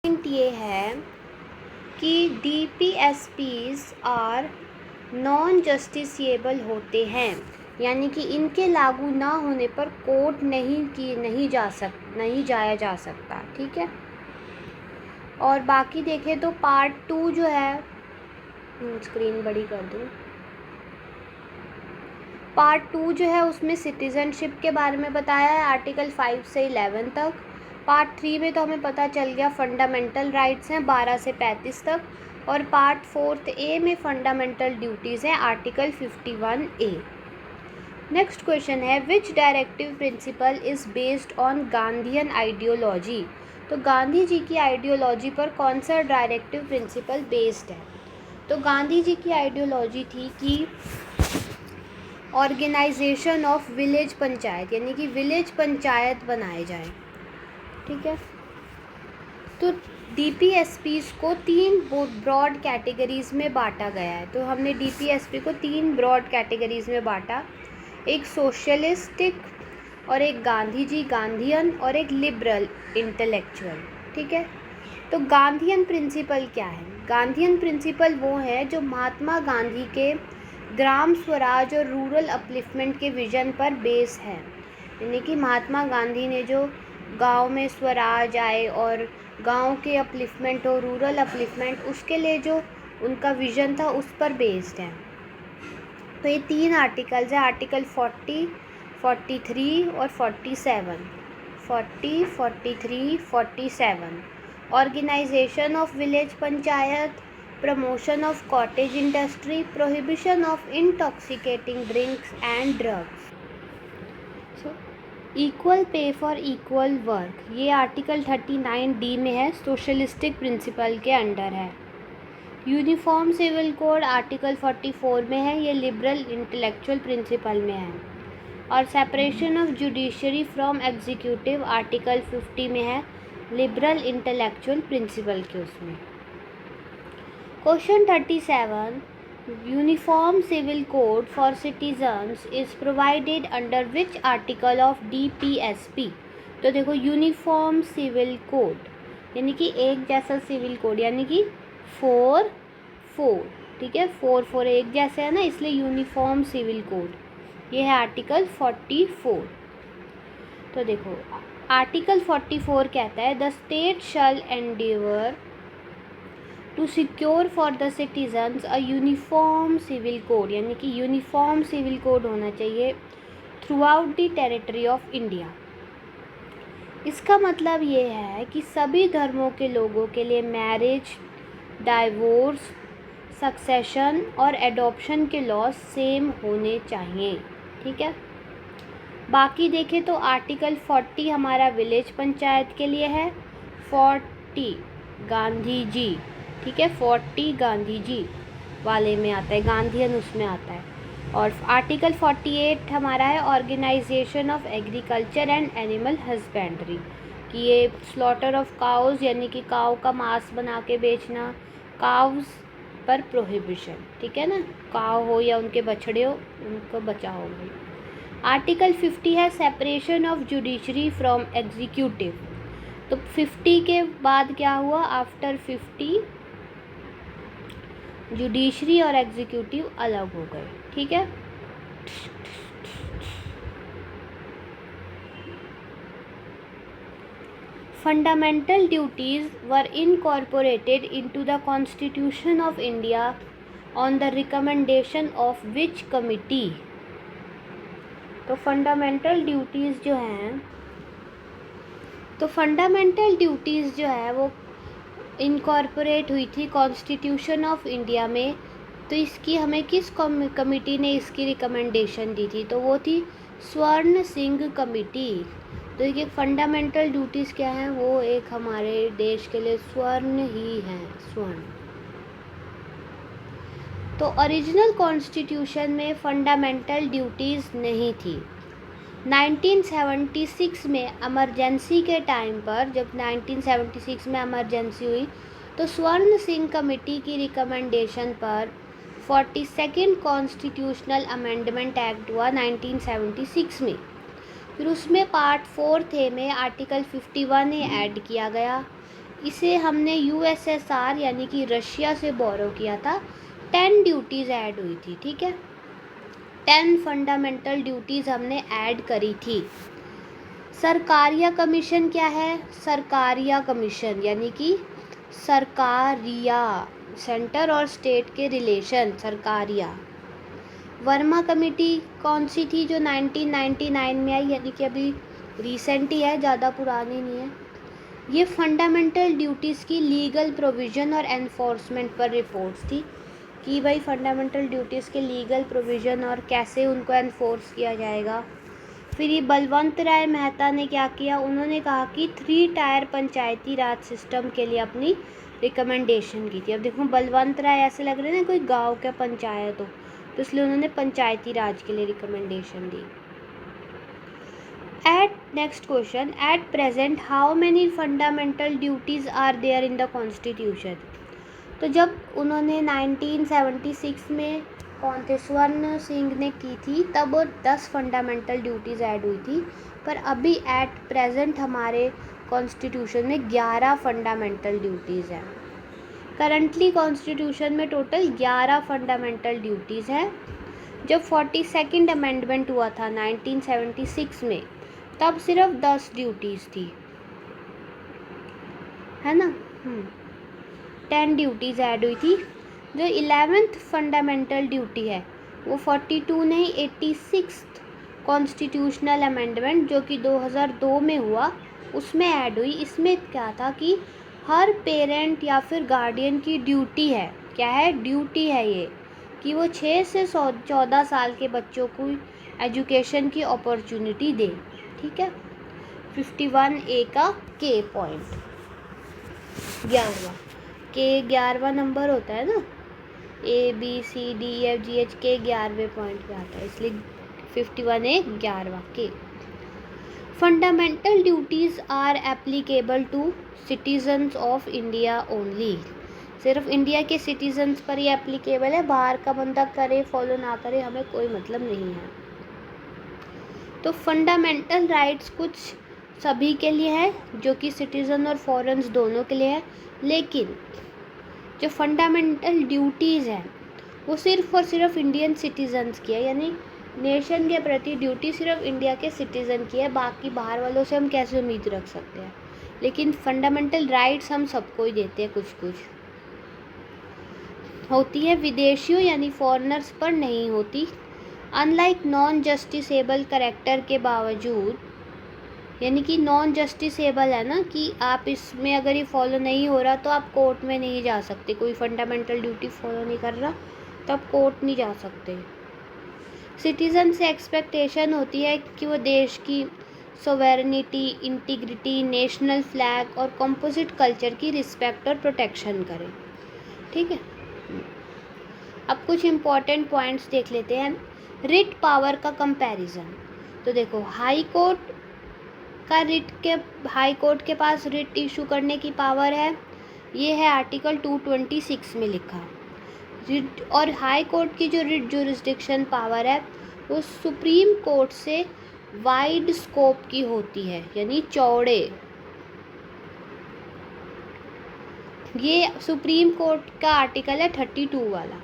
Point ये है कि DPSPs आर नॉन जस्टिसिएबल होते हैं, यानी कि इनके लागू ना होने पर कोर्ट नहीं जाया जा सकता। ठीक है। और बाकी देखें तो पार्ट 2 जो है, स्क्रीन बड़ी कर दूँ, पार्ट 2 जो है उसमें सिटीज़नशिप के बारे में बताया है, आर्टिकल 5 से 11 तक। पार्ट 3 में तो हमें पता चल गया फंडामेंटल राइट्स हैं 12 से 35 तक। और पार्ट 4 ए में फंडामेंटल ड्यूटीज़ हैं, आर्टिकल 51A। नेक्स्ट क्वेश्चन है, which directive principle is based on Gandhian ideology. तो गांधी जी की आइडियोलॉजी पर कौन सा डायरेक्टिव प्रिंसिपल बेस्ड है? तो गांधी जी की आइडियोलॉजी थी कि ऑर्गेनाइजेशन ऑफ विलेज पंचायत, यानी कि विलेज पंचायत बनाए जाए। ठीक है। तो DPSPs को 3 ब्रॉड कैटेगरीज में बांटा गया है। तो हमने DPSP को 3 ब्रॉड कैटेगरीज में बांटा, एक सोशलिस्टिक और एक गांधीयन और एक लिबरल इंटेलेक्चुअल। ठीक है। तो गांधीयन प्रिंसिपल क्या है? गांधीयन प्रिंसिपल वो है जो महात्मा गांधी के ग्राम स्वराज और रूरल अपलिफ्टमेंट के विजन पर बेस है, यानी कि महात्मा गांधी ने जो गांव में स्वराज आए और गांव के अपलिफ्टमेंट और रूरल अपलिफ्टमेंट, उसके लिए जो उनका विजन था उस पर बेस्ड है। तो ये 3 आर्टिकल्स हैं, आर्टिकल 40, 43 और 47। 40, 43, 47। Organisation of village panchayat, promotion of cottage industry, prohibition of intoxicating drinks and drugs. Equal pay for equal work, ये आर्टिकल 39D में है, सोशलिस्टिक प्रिंसिपल के अंडर है। यूनिफॉर्म सिविल कोड आर्टिकल 44 में है, ये लिबरल इंटेलेक्चुअल प्रिंसिपल में है। और separation of judiciary from executive article 50 में है, लिबरल इंटेलेक्चुअल प्रिंसिपल के उसमें। Question 37, uniform civil code for citizens is provided under which article of DPSP। तो देखो, यूनिफॉर्म सिविल कोड यानी कि एक जैसा सिविल कोड, यानी कि 4 ठीक है, 4 एक जैसे है ना, इसलिए यूनिफॉर्म सिविल कोड, ये है आर्टिकल 44। तो देखो, आर्टिकल 44 कहता है the state shall endeavour to secure for the citizens a uniform civil code, यानी कि यूनिफॉर्म सिविल कोड होना चाहिए throughout the territory of India. इसका मतलब ये है कि सभी धर्मों के लोगों के लिए मैरिज, डाइवोर्स, सक्सेशन और एडॉप्शन के लॉ सेम होने चाहिए। ठीक है। बाकी देखें तो आर्टिकल 40 हमारा विलेज पंचायत के लिए है, 40 गांधी जी, ठीक है, 40 गांधी जी वाले में आता है, गांधीयन उसमें आता है। और आर्टिकल 48 हमारा है organisation of agriculture and animal husbandry, कि ये स्लॉटर ऑफ काउज, यानी कि काऊ का मांस बना के बेचना, काउज पर प्रोहिबिशन। ठीक है ना, काऊ हो या उनके बछड़े हो, उनको बचाओ। आर्टिकल 50 है separation of judiciary from executive. तो 50 के बाद क्या हुआ? आफ्टर 50 जुडिशरी और एग्जीक्यूटिव अलग हो गए। ठीक है। Fundamental duties were incorporated into the constitution of India on the recommendation of which committee. तो फंडामेंटल ड्यूटीज़ जो है वो इनकॉर्पोरेट हुई थी कॉन्स्टिट्यूशन ऑफ इंडिया में। तो इसकी हमें किस कमिटी ने इसकी रिकमेंडेशन दी थी? तो वो थी स्वर्ण सिंह कमिटी। तो ये फंडामेंटल ड्यूटीज़ क्या हैं? वो एक हमारे देश के लिए स्वर्ण ही हैं, स्वर्ण। तो ओरिजिनल कॉन्स्टिट्यूशन में फंडामेंटल ड्यूटीज़ नहीं थी। 1976 में इमरजेंसी के टाइम पर, जब 1976 में इमरजेंसी हुई, तो स्वर्ण सिंह कमेटी की रिकमेंडेशन पर 42nd कॉन्स्टिट्यूशनल अमेंडमेंट एक्ट हुआ 1976 में। फिर उसमें पार्ट 4 में आर्टिकल 51A ऐड किया गया, इसे हमने यूएसएसआर यानी कि रशिया से बोरो किया था। 10 ड्यूटीज़ ऐड हुई थी, ठीक है, 10 फंडामेंटल ड्यूटीज़ हमने ऐड करी थी। सरकारिया कमीशन क्या है? सरकारिया कमीशन यानी कि सरकारिया, सेंटर और स्टेट के रिलेशन, सरकारिया। वर्मा कमेटी कौन सी थी? जो 1999 में आई, यानी कि अभी रिसेंट ही है, ज़्यादा पुरानी नहीं है। ये फंडामेंटल ड्यूटीज़ की लीगल प्रोविज़न और एनफोर्समेंट पर रिपोर्ट्स थी कि भाई फंडामेंटल ड्यूटीज़ के लीगल प्रोविज़न और कैसे उनको एनफोर्स किया जाएगा। फिर ये बलवंत राय मेहता ने क्या किया? उन्होंने कहा कि 3 टायर पंचायती राज सिस्टम के लिए अपनी रिकमेंडेशन की थी। अब देखो बलवंत राय ऐसे लग रहे हैं ना कोई गांव का पंचायत हो, तो इसलिए उन्होंने पंचायती राज के लिए रिकमेंडेशन दी। Next question, at present how many fundamental duties are there in the constitution? तो जब उन्होंने 1976 में कौन थे, स्वर्ण सिंह ने की थी, तब 10 फंडामेंटल ड्यूटीज़ ऐड हुई थी, पर अभी एट प्रेजेंट हमारे कॉन्स्टिट्यूशन में 11 फंडामेंटल ड्यूटीज़ हैं। करंटली कॉन्स्टिट्यूशन में टोटल 11 फंडामेंटल ड्यूटीज़ हैं। जब 42nd अमेंडमेंट हुआ था 1976 में, तब सिर्फ 10 ड्यूटीज़ थी, है ना। 10 ड्यूटीज़ ऐड हुई थी। जो 11th फंडामेंटल ड्यूटी है वो 42 नहीं 86 कॉन्स्टिट्यूशनल अमेंडमेंट जो कि 2002 में हुआ, उसमें ऐड हुई। इसमें क्या था कि हर पेरेंट या फिर गार्डियन की ड्यूटी है, क्या है, ड्यूटी है ये, कि वो 6 से 14 साल के बच्चों को एजुकेशन की अपॉर्चुनिटी दे, ठीक है। 51A का के पॉइंट 11वां, के 11वां नंबर होता है ना, ABCDEFGH के 11वें पॉइंट पे आता है, इसलिए 51A 11वां के। Fundamental duties are applicable to citizens of India only, सिर्फ इंडिया के सिटीजन्स पर ही एप्लीकेबल है, बाहर का बंदा करे फॉलो ना करे हमें कोई मतलब नहीं है। तो फंडामेंटल राइट्स कुछ सभी के लिए है, जो कि सिटीज़न और फॉरेन्स दोनों के लिए है, लेकिन जो फंडामेंटल ड्यूटीज़ हैं वो सिर्फ और सिर्फ इंडियन सिटीजन्स की है, यानी नेशन के प्रति ड्यूटी सिर्फ इंडिया के सिटीज़न की है, बाकी बाहर वालों से हम कैसे उम्मीद रख सकते हैं। लेकिन फंडामेंटल राइट्स हम सबको ही देते हैं, कुछ कुछ होती है, विदेशियों यानी फॉरेनर्स पर नहीं होती। अनलाइक नॉन जस्टिसेबल करेक्टर के बावजूद, यानी कि नॉन जस्टिसेबल है ना, कि आप इसमें अगर ये फॉलो नहीं हो रहा तो आप कोर्ट में नहीं जा सकते, कोई फंडामेंटल ड्यूटी फॉलो नहीं कर रहा तो आप कोर्ट नहीं जा सकते। सिटीज़न से एक्सपेक्टेशन होती है कि वो देश की सोवेरेनिटी, इंटीग्रिटी, नेशनल फ्लैग और कंपोजिट कल्चर की रिस्पेक्ट और प्रोटेक्शन करें, ठीक है। अब कुछ इम्पॉर्टेंट पॉइंट्स देख लेते हैं। रिट पावर का कंपैरिजन, तो देखो हाई कोर्ट के पास रिट इशू करने की पावर है, ये है आर्टिकल 226 में लिखा। रिट और हाई कोर्ट की जो रिट जुरिस्डिक्शन पावर है वो सुप्रीम कोर्ट से वाइड स्कोप की होती है, यानी चौड़े। ये सुप्रीम कोर्ट का आर्टिकल है 32 वाला।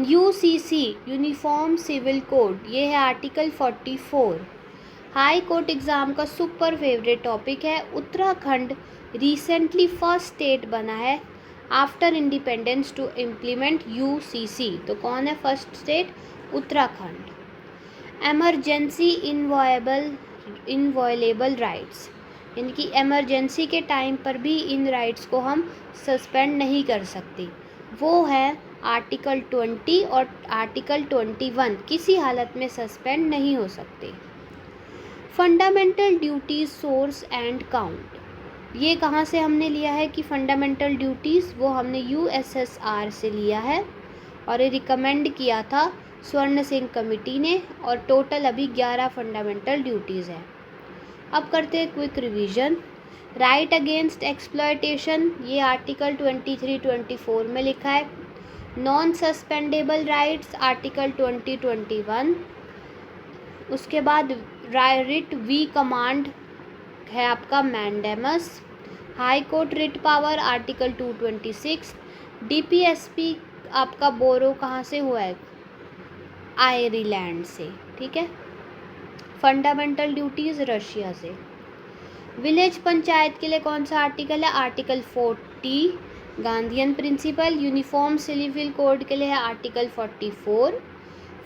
यूसीसी यूनिफॉर्म सिविल कोड, ये है आर्टिकल 44। हाई कोर्ट एग्ज़ाम का सुपर फेवरेट टॉपिक है। उत्तराखंड रिसेंटली फर्स्ट स्टेट बना है after independence to implement UCC, तो कौन है first state? Uttarakhand. Emergency inviolable rights, यानी कि एमरजेंसी के टाइम पर भी इन राइट्स को हम सस्पेंड नहीं कर सकते, वो है आर्टिकल 20 और आर्टिकल 21, किसी हालत में सस्पेंड नहीं हो सकते। Fundamental duties source and count, ये कहाँ से हमने लिया है कि फंडामेंटल ड्यूटीज़, वो हमने यूएसएसआर से लिया है और ये रिकमेंड किया था स्वर्ण सिंह कमेटी ने, और टोटल अभी 11 फंडामेंटल ड्यूटीज़ है। अब करते हैं quick revision. Right against exploitation, ये आर्टिकल 23-24 में लिखा है। Non suspendable rights article 20-21। उसके बाद रिट वी कमांड है आपका mandamus. High court writ power article 226। DPSP आपका बोरो कहाँ से हुआ है? आयरलैंड से, ठीक है। फंडामेंटल ड्यूटीज रशिया से। विलेज पंचायत के लिए कौन सा आर्टिकल है? Article 40 Gandhian principle. Uniform civil code के लिए है आर्टिकल 44।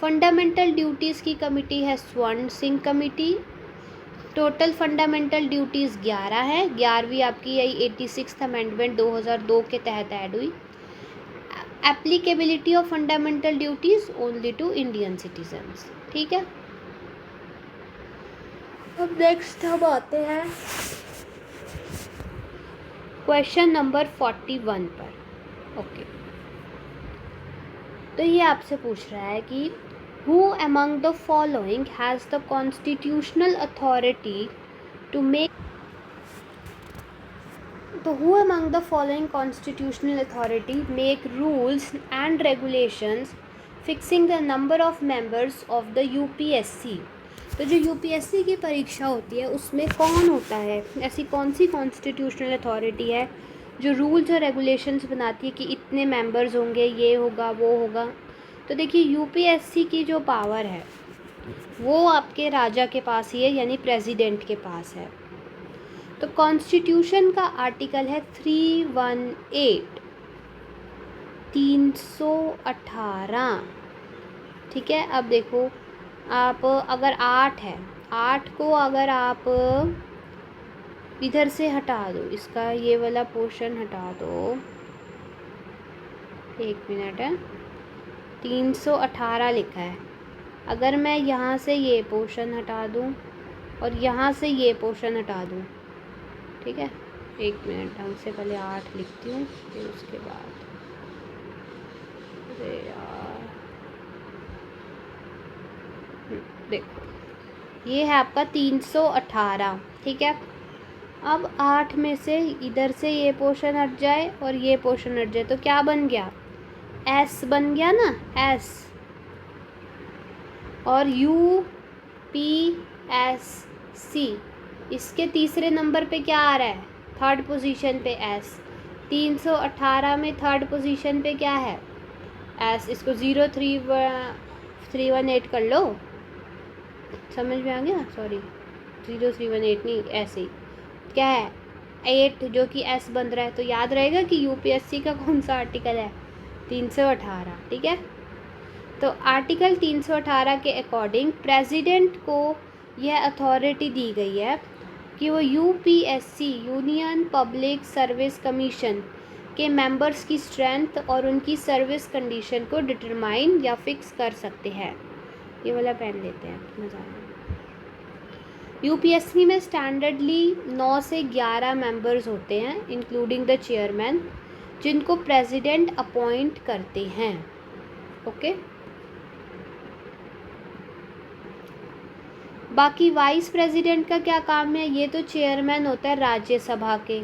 फंडामेंटल ड्यूटीज़ की कमिटी है Swaran Singh committee. Total fundamental duties 11 है। 11वीं आपकी यही 86th अमेंडमेंट 2002 के तहत ऐड हुई। Applicability of fundamental duties only to Indian citizens, ठीक है। अब नेक्स्ट हम आते हैं क्वेश्चन नंबर 41 पर। ओके, तो ये आपसे पूछ रहा है कि who among the following has the constitutional authority to make who among the following constitutional authority make rules and regulations fixing the number of members of the UPSC। तो जो यूपीएससी की परीक्षा होती है उसमें कौन होता है, ऐसी कौन सी कॉन्स्टिट्यूशनल अथॉरिटी है जो रूल्स और रेगुलेशंस बनाती है कि इतने मेंबर्स होंगे, ये होगा, वो होगा। तो देखिए यूपीएससी की जो पावर है वो आपके राजा के पास ही है, यानी प्रेसिडेंट के पास है। तो कॉन्स्टिट्यूशन का आर्टिकल है 318, ठीक है। अब देखो आप अगर 8 है, 8 को अगर आप इधर से हटा दो, इसका ये वाला पोर्शन हटा दो, 1 मिनट है, 318 लिखा है। अगर मैं यहाँ से ये पोर्शन हटा दूँ और यहाँ से ये पोर्शन हटा दूँ, ठीक है, 1 मिनट, ढंग से पहले 8 लिखती हूँ, फिर उसके बाद, अरे यार, देखो ये है आपका 318, ठीक है। अब 8 में से इधर से ये पोर्शन हट जाए और ये पोर्शन हट जाए तो क्या बन गया? एस बन गया ना, एस। और UPSC इसके तीसरे नंबर पे क्या आ रहा है? थर्ड पोजीशन पे एस। 318 में थर्ड पोजीशन पे क्या है? एस। इसको 03318 कर लो, समझ में आ गया? सॉरी 0318 नहीं, ऐसे ही क्या है 8 जो कि एस बन रहा है। तो याद रहेगा कि यूपीएससी का कौन सा आर्टिकल है? 318, ठीक है। तो आर्टिकल 318 के अकॉर्डिंग प्रेसिडेंट को यह अथॉरिटी दी गई है कि वो UPSC union public service commission के मेंबर्स की स्ट्रेंथ और उनकी सर्विस कंडीशन को डिटरमाइन या फिक्स कर सकते हैं। ये वाला पेन लेते हैं, मज़ा आएगा। यूपीएससी में स्टैंडर्डली 9 से 11 मेंबर्स होते हैं इंक्लूडिंग द चेयरमैन, जिनको प्रेसिडेंट अपॉइंट करते हैं, ओके। बाकी वाइस प्रेसिडेंट का क्या काम है? ये तो चेयरमैन होता है राज्यसभा के।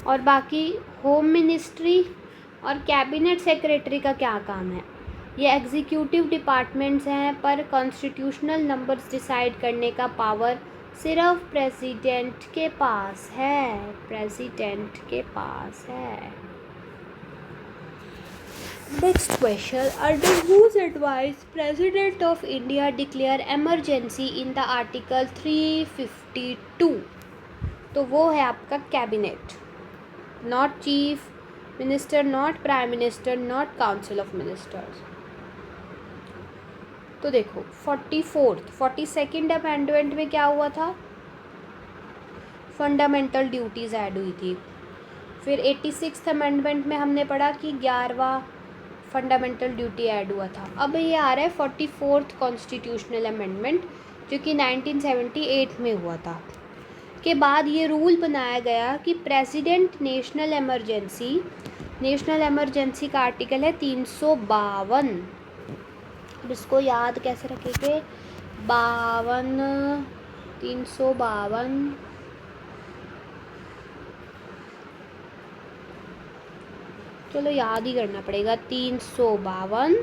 और बाकी होम मिनिस्ट्री और कैबिनेट सेक्रेटरी का क्या काम है? ये एग्जीक्यूटिव डिपार्टमेंट्स हैं, पर कॉन्स्टिट्यूशनल नंबर्स डिसाइड करने का पावर सिर्फ प्रेसिडेंट के पास है, प्रेसिडेंट के पास है। Next question, under whose advice president of India declare emergency in the article 352। तो वो है आपका cabinet, not chief minister, not prime minister, not council of ministers. तो देखो 42nd अमेंडमेंट में क्या हुआ था? फंडामेंटल ड्यूटीज़ ऐड हुई थी। फिर 86th अमेंडमेंट में हमने पढ़ा कि 11वां फंडामेंटल ड्यूटी ऐड हुआ था। अब ये आ रहा है 44th कॉन्स्टिट्यूशनल अमेंडमेंट जो कि 1978 में हुआ था। के बाद ये रूल बनाया गया कि प्रेसिडेंट नेशनल इमरजेंसी का आर्टिकल है 352। अब इसको याद कैसे रखेंगे? 352 चलो याद ही करना पड़ेगा। 352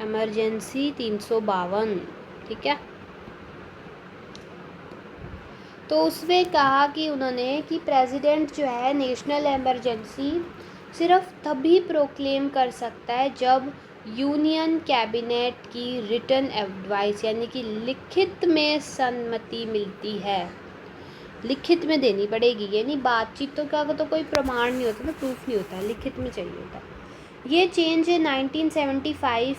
इमरजेंसी 352, ठीक है। तो उसमें कहा कि उन्होंने कि प्रेसिडेंट जो है नेशनल इमरजेंसी सिर्फ तभी प्रोक्लेम कर सकता है जब यूनियन कैबिनेट की रिटन एडवाइस यानी कि लिखित में सम्मति मिलती है। लिखित में देनी पड़ेगी, यानी बातचीत तो क्या, तो कोई प्रमाण नहीं होता ना, प्रूफ नहीं होता, लिखित में चाहिए होता। ये चेंज 1975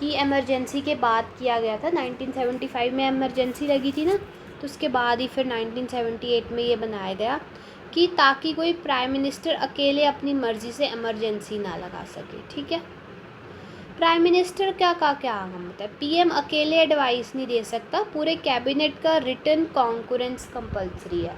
की इमरजेंसी के बाद किया गया था। 1975 में इमरजेंसी लगी थी ना, तो उसके बाद ही फिर 1978 में ये बनाया गया कि ताकि कोई प्राइम मिनिस्टर अकेले अपनी मर्ज़ी से इमरजेंसी ना लगा सके, ठीक है। प्राइम मिनिस्टर क्या काम होता है, पीएम अकेले एडवाइस नहीं दे सकता, पूरे कैबिनेट का रिटन कॉन्करेंस कंपल्सरी है।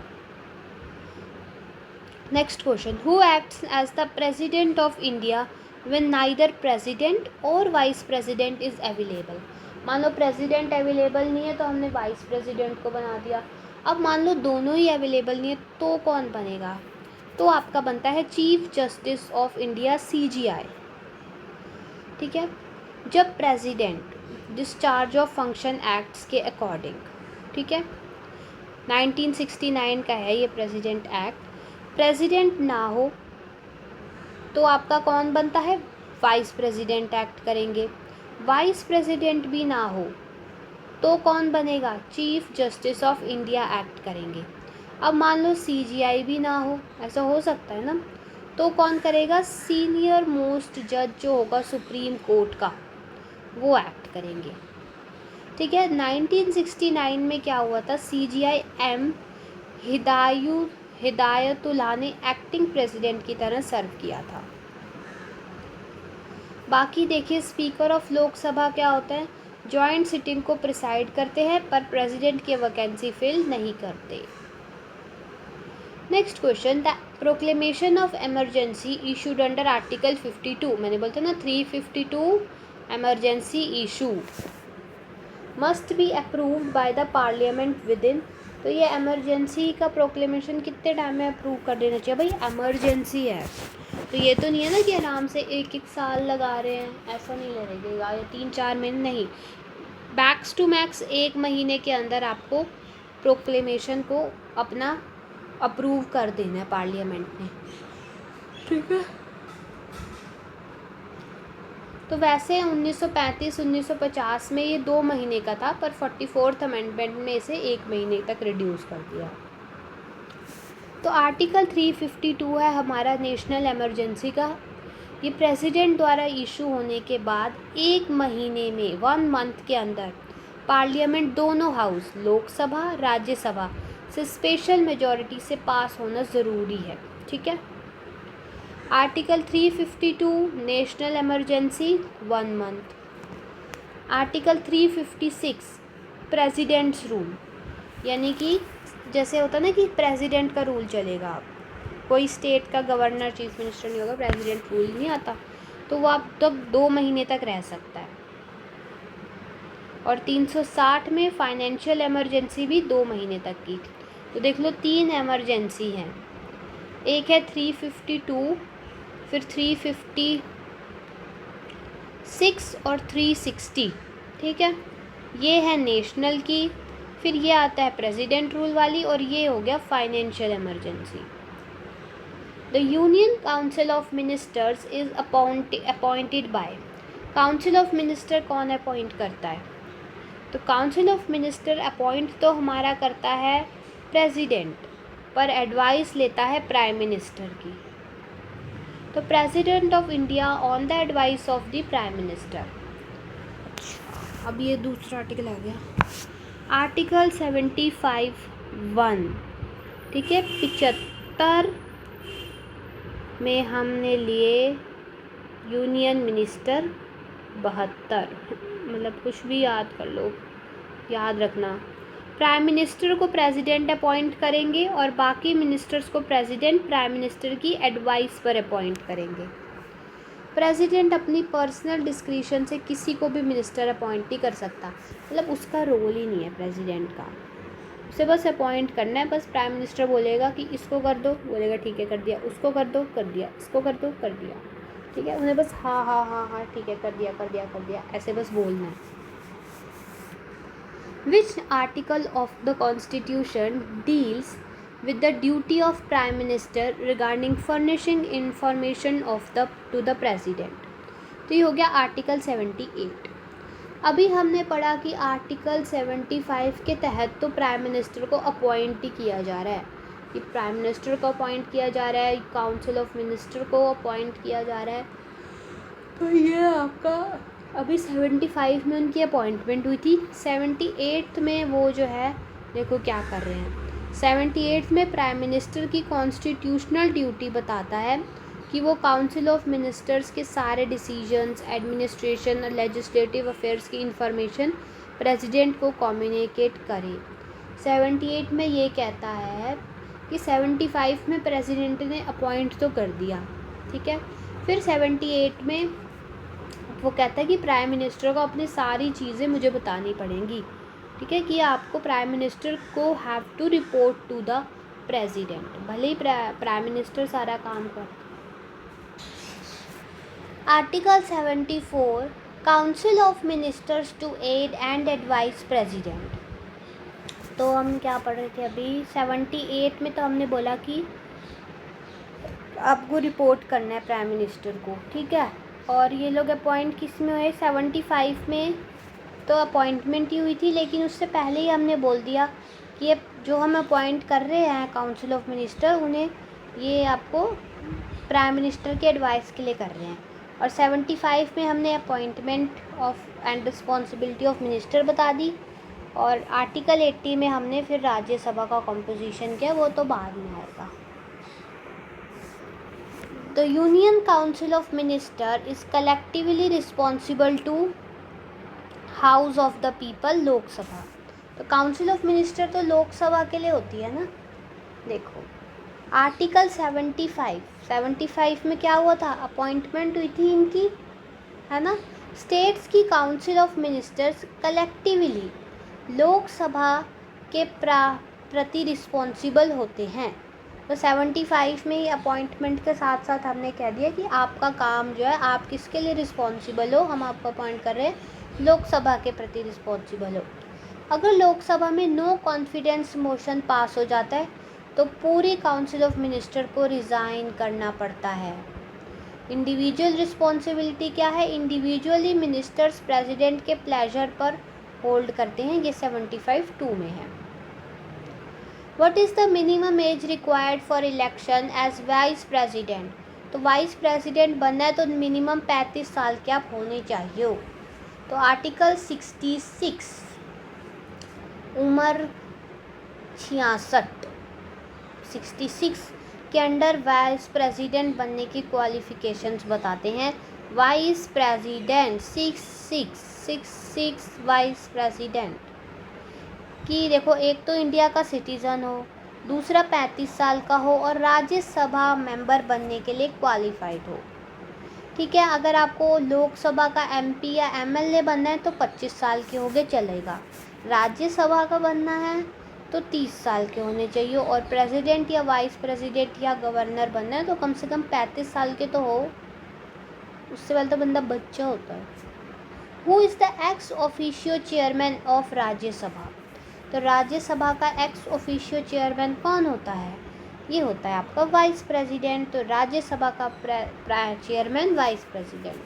Next question, who acts as the president of India when neither president और वाइस प्रेसिडेंट इज अवेलेबल। मान लो प्रेसिडेंट अवेलेबल नहीं है तो हमने वाइस प्रेसिडेंट को बना दिया। अब मान लो दोनों ही अवेलेबल नहीं है तो कौन बनेगा, तो आपका बनता है chief justice of India CJI, ठीक है। जब president discharge of function acts के अकॉर्डिंग, ठीक है, 1969 का है ये प्रेसिडेंट एक्ट, प्रेसिडेंट ना हो तो आपका कौन बनता है, वाइस प्रेसिडेंट एक्ट करेंगे। वाइस प्रेसिडेंट भी ना हो तो कौन बनेगा, chief justice of India act करेंगे। अब मान लो CJI भी ना हो, ऐसा हो सकता है ना, तो कौन करेगा, सीनियर मोस्ट जज जो होगा सुप्रीम कोर्ट का, वो एक्ट करेंगे, ठीक है। 1969 में क्या हुआ था, CJI M हिदायतुल्लाह ने एक्टिंग प्रेसिडेंट की तरह सर्व किया था। बाकी देखिए, स्पीकर ऑफ लोकसभा क्या होता है, जॉइंट सिटिंग को प्रिसाइड करते हैं पर प्रेसिडेंट की वैकेंसी फिल नहीं करते। Next question, the proclamation of emergency issued under article 52, मैंने बोलता ना 352 emergency issue must be approved by the parliament with in. तो ये इमरजेंसी का प्रोक्लेमेशन कितने टाइम में अप्रूव कर देना चाहिए, भाई इमरजेंसी है तो ये तो नहीं है ना कि आराम से एक साल लगा रहे हैं, ऐसा नहीं लगेगा, या 3-4 महीने नहीं, मैक्स टू मैक्स 1 महीने के अंदर आपको प्रोक्लेमेशन को अपना अप्रूव कर देना है पार्लियामेंट ने, ठीक है। तो वैसे 1935-1950 में ये 2 महीने का था, पर 44th अमेंडमेंट में इसे 1 महीने तक रिड्यूस कर दिया। तो आर्टिकल 352 है हमारा नेशनल इमरजेंसी का। ये प्रेसिडेंट द्वारा इशू होने के बाद 1 महीने में 1 मंथ के अंदर पार्लियामेंट दोनों हाउस लोकसभा राज्यसभा से स्पेशल मेजॉरिटी से पास होना ज़रूरी है, ठीक है। Article 352 national emergency 1 month. Article 356 presidents rule, यानी कि जैसे होता है ना कि प्रेसिडेंट का रूल चलेगा, कोई स्टेट का गवर्नर चीफ मिनिस्टर नहीं होगा, प्रेसिडेंट रूल नहीं आता, तो वो आप तब 2 महीने तक रह सकता है। और 360 में फाइनेंशियल इमरजेंसी भी 2 महीने तक की। तो देख लो 3 इमरजेंसी हैं, एक है 352, फिर 356 और 360, ठीक है, ये है नेशनल की, फिर ये आता है प्रेसिडेंट रूल वाली, और ये हो गया financial emergency. The union council of ministers is appointed by, council of minister कौन अपॉइंट करता है, तो काउंसिल ऑफ मिनिस्टर अपॉइंट तो हमारा करता है प्रेसिडेंट, पर एडवाइस लेता है प्राइम मिनिस्टर की। तो president of India on the advice of the prime minister. अच्छा, अब ये दूसरा आर्टिकल आ गया, आर्टिकल 75(1), ठीक है। 75 में हमने लिए यूनियन मिनिस्टर, 72 मतलब कुछ भी याद कर लो, याद रखना, प्राइम मिनिस्टर को प्रेसिडेंट अपॉइंट करेंगे और बाकी मिनिस्टर्स को प्रेसिडेंट प्राइम मिनिस्टर की एडवाइस पर अपॉइंट करेंगे। प्रेसिडेंट अपनी पर्सनल डिस्क्रिशन से किसी को भी मिनिस्टर अपॉइंट नहीं कर सकता, मतलब उसका रोल ही नहीं है प्रेसिडेंट का, उसे बस अपॉइंट करना है। बस प्राइम मिनिस्टर बोलेगा कि इसको कर दो, बोलेगा ठीक है कर दिया, उसको कर दो कर दिया, इसको कर दो कर दिया, ठीक है, उन्हें बस हाँ हाँ हाँ हाँ ठीक है, कर दिया ऐसे बस बोलना है। Which article of the Constitution deals with the duty of Prime Minister regarding furnishing information of to the President? तो ये हो गया आर्टिकल 78। अभी हमने पढ़ा कि आर्टिकल 75 के तहत तो प्राइम मिनिस्टर को अपॉइंट ही किया जा रहा है, कि प्राइम मिनिस्टर को अपॉइंट किया जा रहा है, काउंसिल ऑफ मिनिस्टर को अपॉइंट किया जा रहा है। तो ये आपका अभी 75 में उनकी अपॉइंटमेंट हुई थी। 78 में वो जो है देखो क्या कर रहे हैं। 78 में प्राइम मिनिस्टर की कॉन्स्टिट्यूशनल ड्यूटी बताता है कि वो काउंसिल ऑफ मिनिस्टर्स के सारे डिसीजंस, एडमिनिस्ट्रेशन और लेजिस्लेटिव अफेयर्स की इंफॉर्मेशन प्रेसिडेंट को कम्युनिकेट करे। 78 में ये कहता है कि 75 में प्रेसिडेंट ने अपॉइंट तो कर दिया, ठीक है, फिर 78 में वो कहता है कि प्राइम मिनिस्टर को अपनी सारी चीज़ें मुझे बतानी पड़ेंगी, ठीक है, कि आपको प्राइम मिनिस्टर को have to report to the president, भले ही प्राइम मिनिस्टर सारा काम कर। Article 74 council of ministers to aid and advice president. तो हम क्या पढ़ रहे थे अभी, 78 में तो हमने बोला कि आपको रिपोर्ट करना है प्राइम मिनिस्टर को, ठीक है, और ये लोग अपॉइंट किस में हुए, 75 में तो अपॉइंटमेंट ही हुई थी, लेकिन उससे पहले ही हमने बोल दिया कि ये जो हम अपॉइंट कर रहे हैं काउंसिल ऑफ मिनिस्टर, उन्हें ये आपको प्राइम मिनिस्टर के एडवाइस के लिए कर रहे हैं। और 75 में हमने appointment of and responsibility of minister बता दी, और आर्टिकल 80 में हमने फिर राज्यसभा का कंपोजिशन किया, वो तो बाद में आएगा। The Union Council of Ministers is collectively responsible to House of the People, Lok Sabha. तो काउंसिल ऑफ मिनिस्टर तो लोकसभा के लिए होती है ना। देखो आर्टिकल 75 में क्या हुआ था, अपॉइंटमेंट हुई थी इनकी, है ना। स्टेट्स की council of ministers collectively Lok Sabha के प्रति रिस्पॉन्सिबल होते हैं। तो 75 में ही अपॉइंटमेंट के साथ साथ हमने कह दिया कि आपका काम जो है, आप किसके लिए रिस्पॉन्सिबल हो, हम आपको अपॉइंट कर रहे हैं, लोकसभा के प्रति रिस्पॉन्सिबल हो। अगर लोकसभा में नो कॉन्फिडेंस मोशन पास हो जाता है तो पूरी काउंसिल ऑफ मिनिस्टर को रिज़ाइन करना पड़ता है। इंडिविजुअल रिस्पॉन्सिबिलिटी क्या है, इंडिविजुअली मिनिस्टर्स प्रेसिडेंट के प्लेजर पर होल्ड करते हैं, ये 75(2) में है। What is the minimum age required for election as vice president? तो वाइस प्रेसिडेंट बनना है तो मिनिमम 35 साल के आप होने चाहिए हो। तो आर्टिकल 66 उम्र 66 के अंडर वाइस प्रेसिडेंट बनने की क्वालिफिकेशंस बताते हैं। वाइस प्रेसिडेंट 66 वाइस प्रेसिडेंट कि देखो, एक तो इंडिया का सिटीज़न हो, दूसरा 35 साल का हो और राज्यसभा मेंबर बनने के लिए क्वालिफाइड हो, ठीक है। अगर आपको लोकसभा का एमपी या एमएलए बनना है तो 25 साल के होंगे चलेगा, राज्यसभा का बनना है तो 30 साल के होने चाहिए, और प्रेसिडेंट या वाइस प्रेसिडेंट या गवर्नर बनना है तो कम से कम 35 साल के तो हो, उससे पहले तो बंदा बच्चा होता है। Who is the x officio chairman of Rajya Sabha? तो राज्यसभा का एक्स ऑफिशियो चेयरमैन कौन होता है, ये होता है आपका वाइस प्रेसिडेंट। तो राज्यसभा का चेयरमैन वाइस प्रेसिडेंट।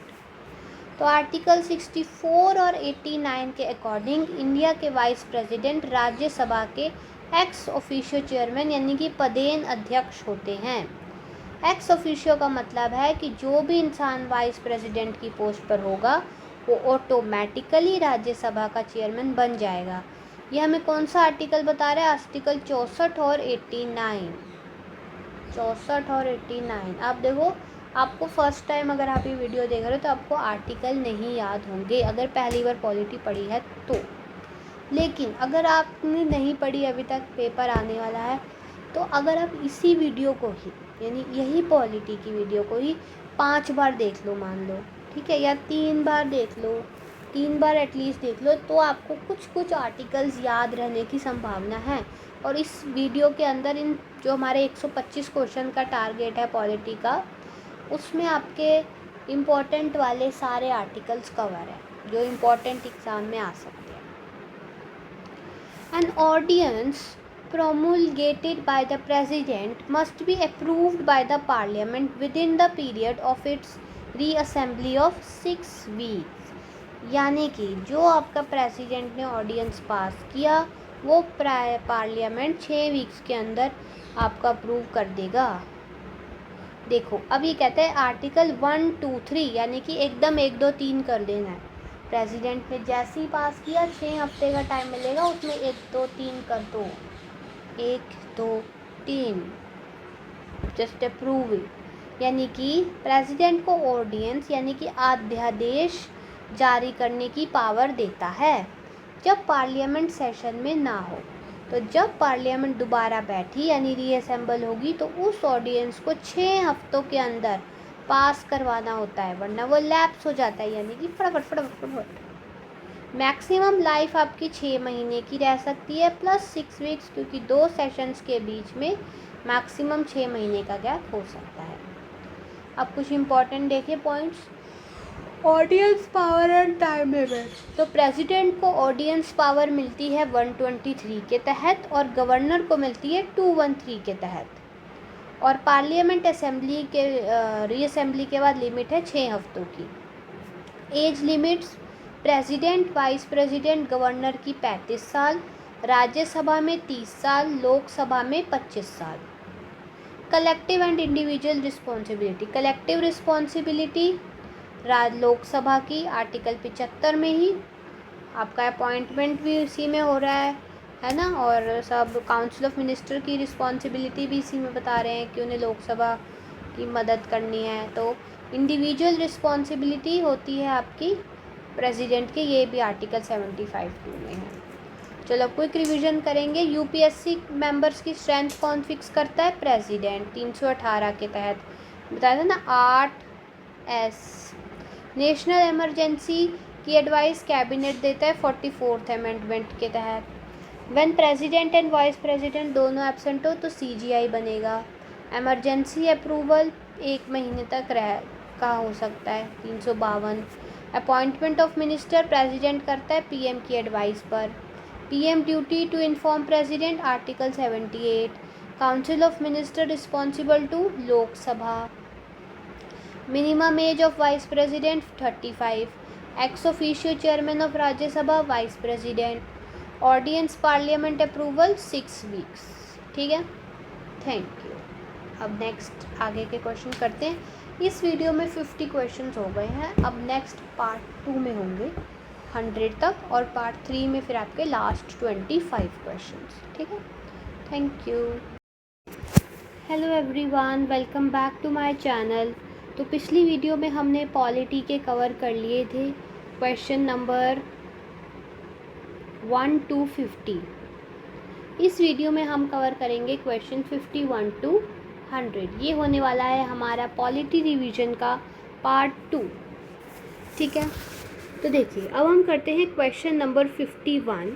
तो आर्टिकल 64 और 89 के अकॉर्डिंग इंडिया के वाइस प्रेसिडेंट राज्यसभा के एक्स ऑफिशियो चेयरमैन यानी कि पदेन अध्यक्ष होते हैं। एक्स ऑफिशियो का मतलब है कि जो भी इंसान वाइस प्रेसिडेंट की पोस्ट पर होगा वो ऑटोमेटिकली राज्यसभा का चेयरमैन बन जाएगा। ये हमें कौन सा आर्टिकल बता रहा है, आर्टिकल 64 और 89। 64 और 89 आप देखो, आपको फर्स्ट टाइम अगर आप ये वीडियो देख रहे हो तो आपको आर्टिकल नहीं याद होंगे अगर पहली बार पॉलिटी पढ़ी है तो। लेकिन अगर आपने नहीं पढ़ी अभी तक, पेपर आने वाला है, तो अगर आप इसी वीडियो को ही यानी यही पॉलिटी की वीडियो को ही 5 बार देख लो मान लो, ठीक है, या 3 बार देख लो, 3 बार एटलीस्ट देख लो, तो आपको कुछ आर्टिकल्स याद रहने की संभावना है। और इस वीडियो के अंदर इन जो हमारे 125 क्वेश्चन का टारगेट है पॉलिटी का, उसमें आपके इम्पोर्टेंट वाले सारे आर्टिकल्स कवर है जो इम्पोर्टेंट एग्ज़ाम में आ सकते हैं। An ordinance promulgated by the president must be approved by the parliament within the period of its reassembly of 6 weeks। यानी कि जो आपका प्रेसिडेंट ने ऑर्डिनेंस पास किया वो पार्लियामेंट 6 वीक्स के अंदर आपका अप्रूव कर देगा। देखो अब ये कहता है आर्टिकल 1, 2, 3 यानी कि एकदम 1, 2, 3 कर देना है। प्रेसिडेंट ने जैसे ही पास किया 6 हफ्ते का टाइम मिलेगा, उसमें 1, 2, 3 कर दो। 1, 2, 3 जस्ट अप्रूव इट। यानी कि प्रेसिडेंट को ऑर्डिनेंस यानी कि अध्यादेश जारी करने की पावर देता है जब पार्लियामेंट सेशन में ना हो। तो जब पार्लियामेंट दोबारा बैठी यानी रीअसेंबल होगी तो उस ऑर्डिनेंस को 6 हफ्तों के अंदर पास करवाना होता है, वरना वो लैप्स हो जाता है यानी कि फटाफट फटाफट फटाफट। मैक्सिमम लाइफ आपकी 6 महीने की रह सकती है प्लस 6 वीक्स, क्योंकि 2 सेशंस के बीच में मैक्सिमम 6 महीने का गैप हो सकता है। अब कुछ इंपॉर्टेंट देखिए points. Audience power and time limit. तो प्रेसिडेंट को ऑडियंस पावर मिलती है 123 के तहत और गवर्नर को मिलती है 213 के तहत, और पार्लियामेंट असेंबली के रीअसेंबली के बाद लिमिट है 6 हफ्तों की। As limits, president vice president governor की 35 साल, राज्यसभा में 30 साल, लोकसभा में 25 साल। Collective and individual responsibility, collective responsibility Lok Sabha की आर्टिकल 75 में ही आपका अपॉइंटमेंट भी इसी में हो रहा है ना, और सब काउंसिल ऑफ मिनिस्टर की रिस्पॉन्सिबिलिटी भी इसी में बता रहे हैं कि उन्हें लोकसभा की मदद करनी है। तो इंडिविजुअल रिस्पॉन्सिबिलिटी होती है आपकी प्रेसिडेंट की, ये भी आर्टिकल 75 में है। चलो क्विक रिवीजन करेंगे। यूपीएससी मेंबर्स की स्ट्रेंथ कौन फिक्स करता है? प्रेसिडेंट, 318 के तहत बताया था ना, 8S। नेशनल इमरजेंसी की एडवाइस कैबिनेट देता है 44th अमेंडमेंट के तहत। When president and vice president दोनों एब्सेंट हो तो CGI बनेगा। इमरजेंसी अप्रूवल 1 महीने तक का हो सकता है, 352। अपॉइंटमेंट ऑफ मिनिस्टर प्रेसिडेंट करता है PM की एडवाइस पर। PM duty to inform president, article 78। Council of minister responsible to Lok Sabha. Minimum age of vice president 35। Ex officio chairman of Rajya Sabha vice president. Ordinance parliament approval 6 weeks. ठीक है, thank you. अब next आगे के question करते हैं। इस video में 50 questions हो गए हैं, अब नेक्स्ट पार्ट 2 में होंगे 100 तक, और पार्ट 3 में फिर आपके लास्ट 25 क्वेश्चंस। ठीक है, thank you. Hello everyone, welcome back to my channel. तो पिछली वीडियो में हमने पॉलिटी के कवर कर लिए थे क्वेश्चन नंबर 1 to 50। इस वीडियो में हम कवर करेंगे क्वेश्चन 51 to 100। ये होने वाला है हमारा पॉलिटी रिवीजन का पार्ट 2। ठीक है, तो देखिए अब हम करते हैं question number 51।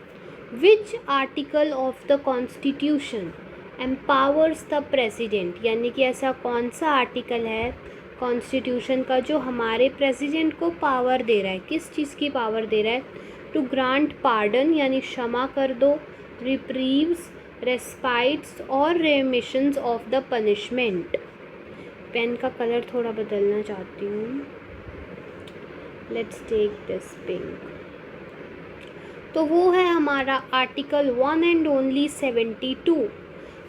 Which article of the constitution empowers the president, यानी कि ऐसा कौन सा आर्टिकल है कॉन्स्टिट्यूशन का जो हमारे प्रेसिडेंट को पावर दे रहा है, किस चीज़ की पावर दे रहा है? टू ग्रांट पार्डन यानी क्षमा कर दो, रिप्रीव्स, रेस्पाइट्स और रेमिशंस ऑफ द पनिशमेंट। पेन का कलर थोड़ा बदलना चाहती हूँ, लेट्स टेक दिस पिंक। तो वो है हमारा आर्टिकल 1 एंड ओनली 72।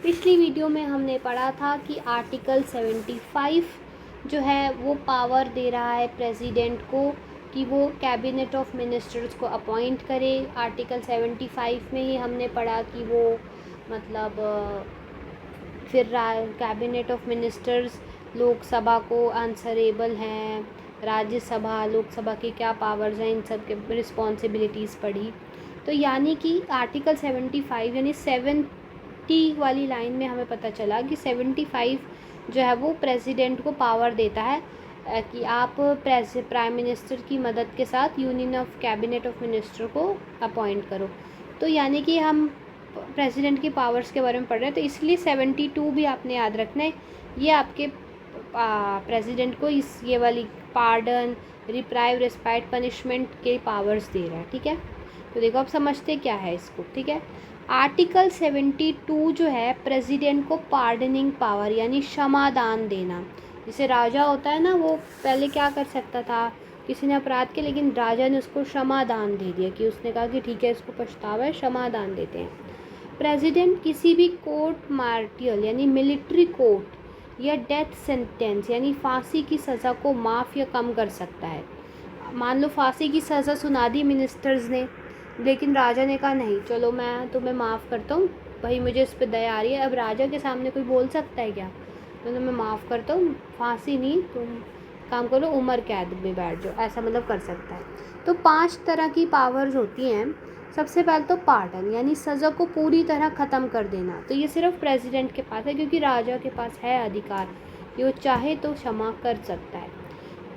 पिछली वीडियो में हमने पढ़ा था कि आर्टिकल 75 जो है वो पावर दे रहा है प्रेसिडेंट को कि वो कैबिनेट ऑफ मिनिस्टर्स को अपॉइंट करे। आर्टिकल 75 में ही हमने पढ़ा कि वो मतलब फिर कैबिनेट ऑफ मिनिस्टर्स लोकसभा को आंसरेबल हैं, राज्यसभा लोकसभा की क्या पावर्स हैं, इन सब के रिस्पॉन्सिबिलिटीज़ पढ़ी। तो यानी कि आर्टिकल 75 यानी 70 वाली लाइन में हमें पता चला कि 75 जो है वो प्रेसिडेंट को पावर देता है कि आप प्राइम मिनिस्टर की मदद के साथ union of cabinet of minister को अपॉइंट करो। तो यानी कि हम प्रेसिडेंट की पावर्स के बारे में पढ़ रहे हैं, तो इसलिए 72 भी आपने याद रखना है। ये आपके प्रेसिडेंट को ये वाली पार्डन, रिप्राइव, रेस्पाइट, पनिशमेंट के पावर्स दे रहा है, ठीक है। तो देखो अब समझते क्या है इसको, ठीक है। आर्टिकल 72 जो है प्रेसिडेंट को पार्डनिंग पावर यानी क्षमादान देना। जैसे राजा होता है ना, वो पहले क्या कर सकता था, किसी ने अपराध किया लेकिन राजा ने उसको क्षमादान दे दिया, कि उसने कहा कि ठीक है इसको पछतावा है, क्षमादान देते हैं। प्रेसिडेंट किसी भी कोर्ट मार्टियल यानी मिलिट्री कोर्ट या डेथ सेंटेंस यानी फांसी की सज़ा को माफ़ या कम कर सकता है। मान लो फांसी की सज़ा सुना दी मिनिस्टर्स ने, लेकिन राजा ने कहा नहीं चलो मैं तुम्हें माफ़ करता हूँ, भाई मुझे इस पर दया आ रही है। अब राजा के सामने कोई बोल सकता है क्या, तो मैं माफ़ करता हूँ, फांसी नहीं, तुम काम करो उम्र कैद में बैठ जाओ, ऐसा मतलब कर सकता है। तो 5 तरह की पावर्स होती हैं। सबसे पहले तो पार्डन यानी सज़ा को पूरी तरह ख़त्म कर देना, तो ये सिर्फ प्रेसिडेंट के पास है, क्योंकि राजा के पास है अधिकार कि वो चाहे तो क्षमा कर सकता है।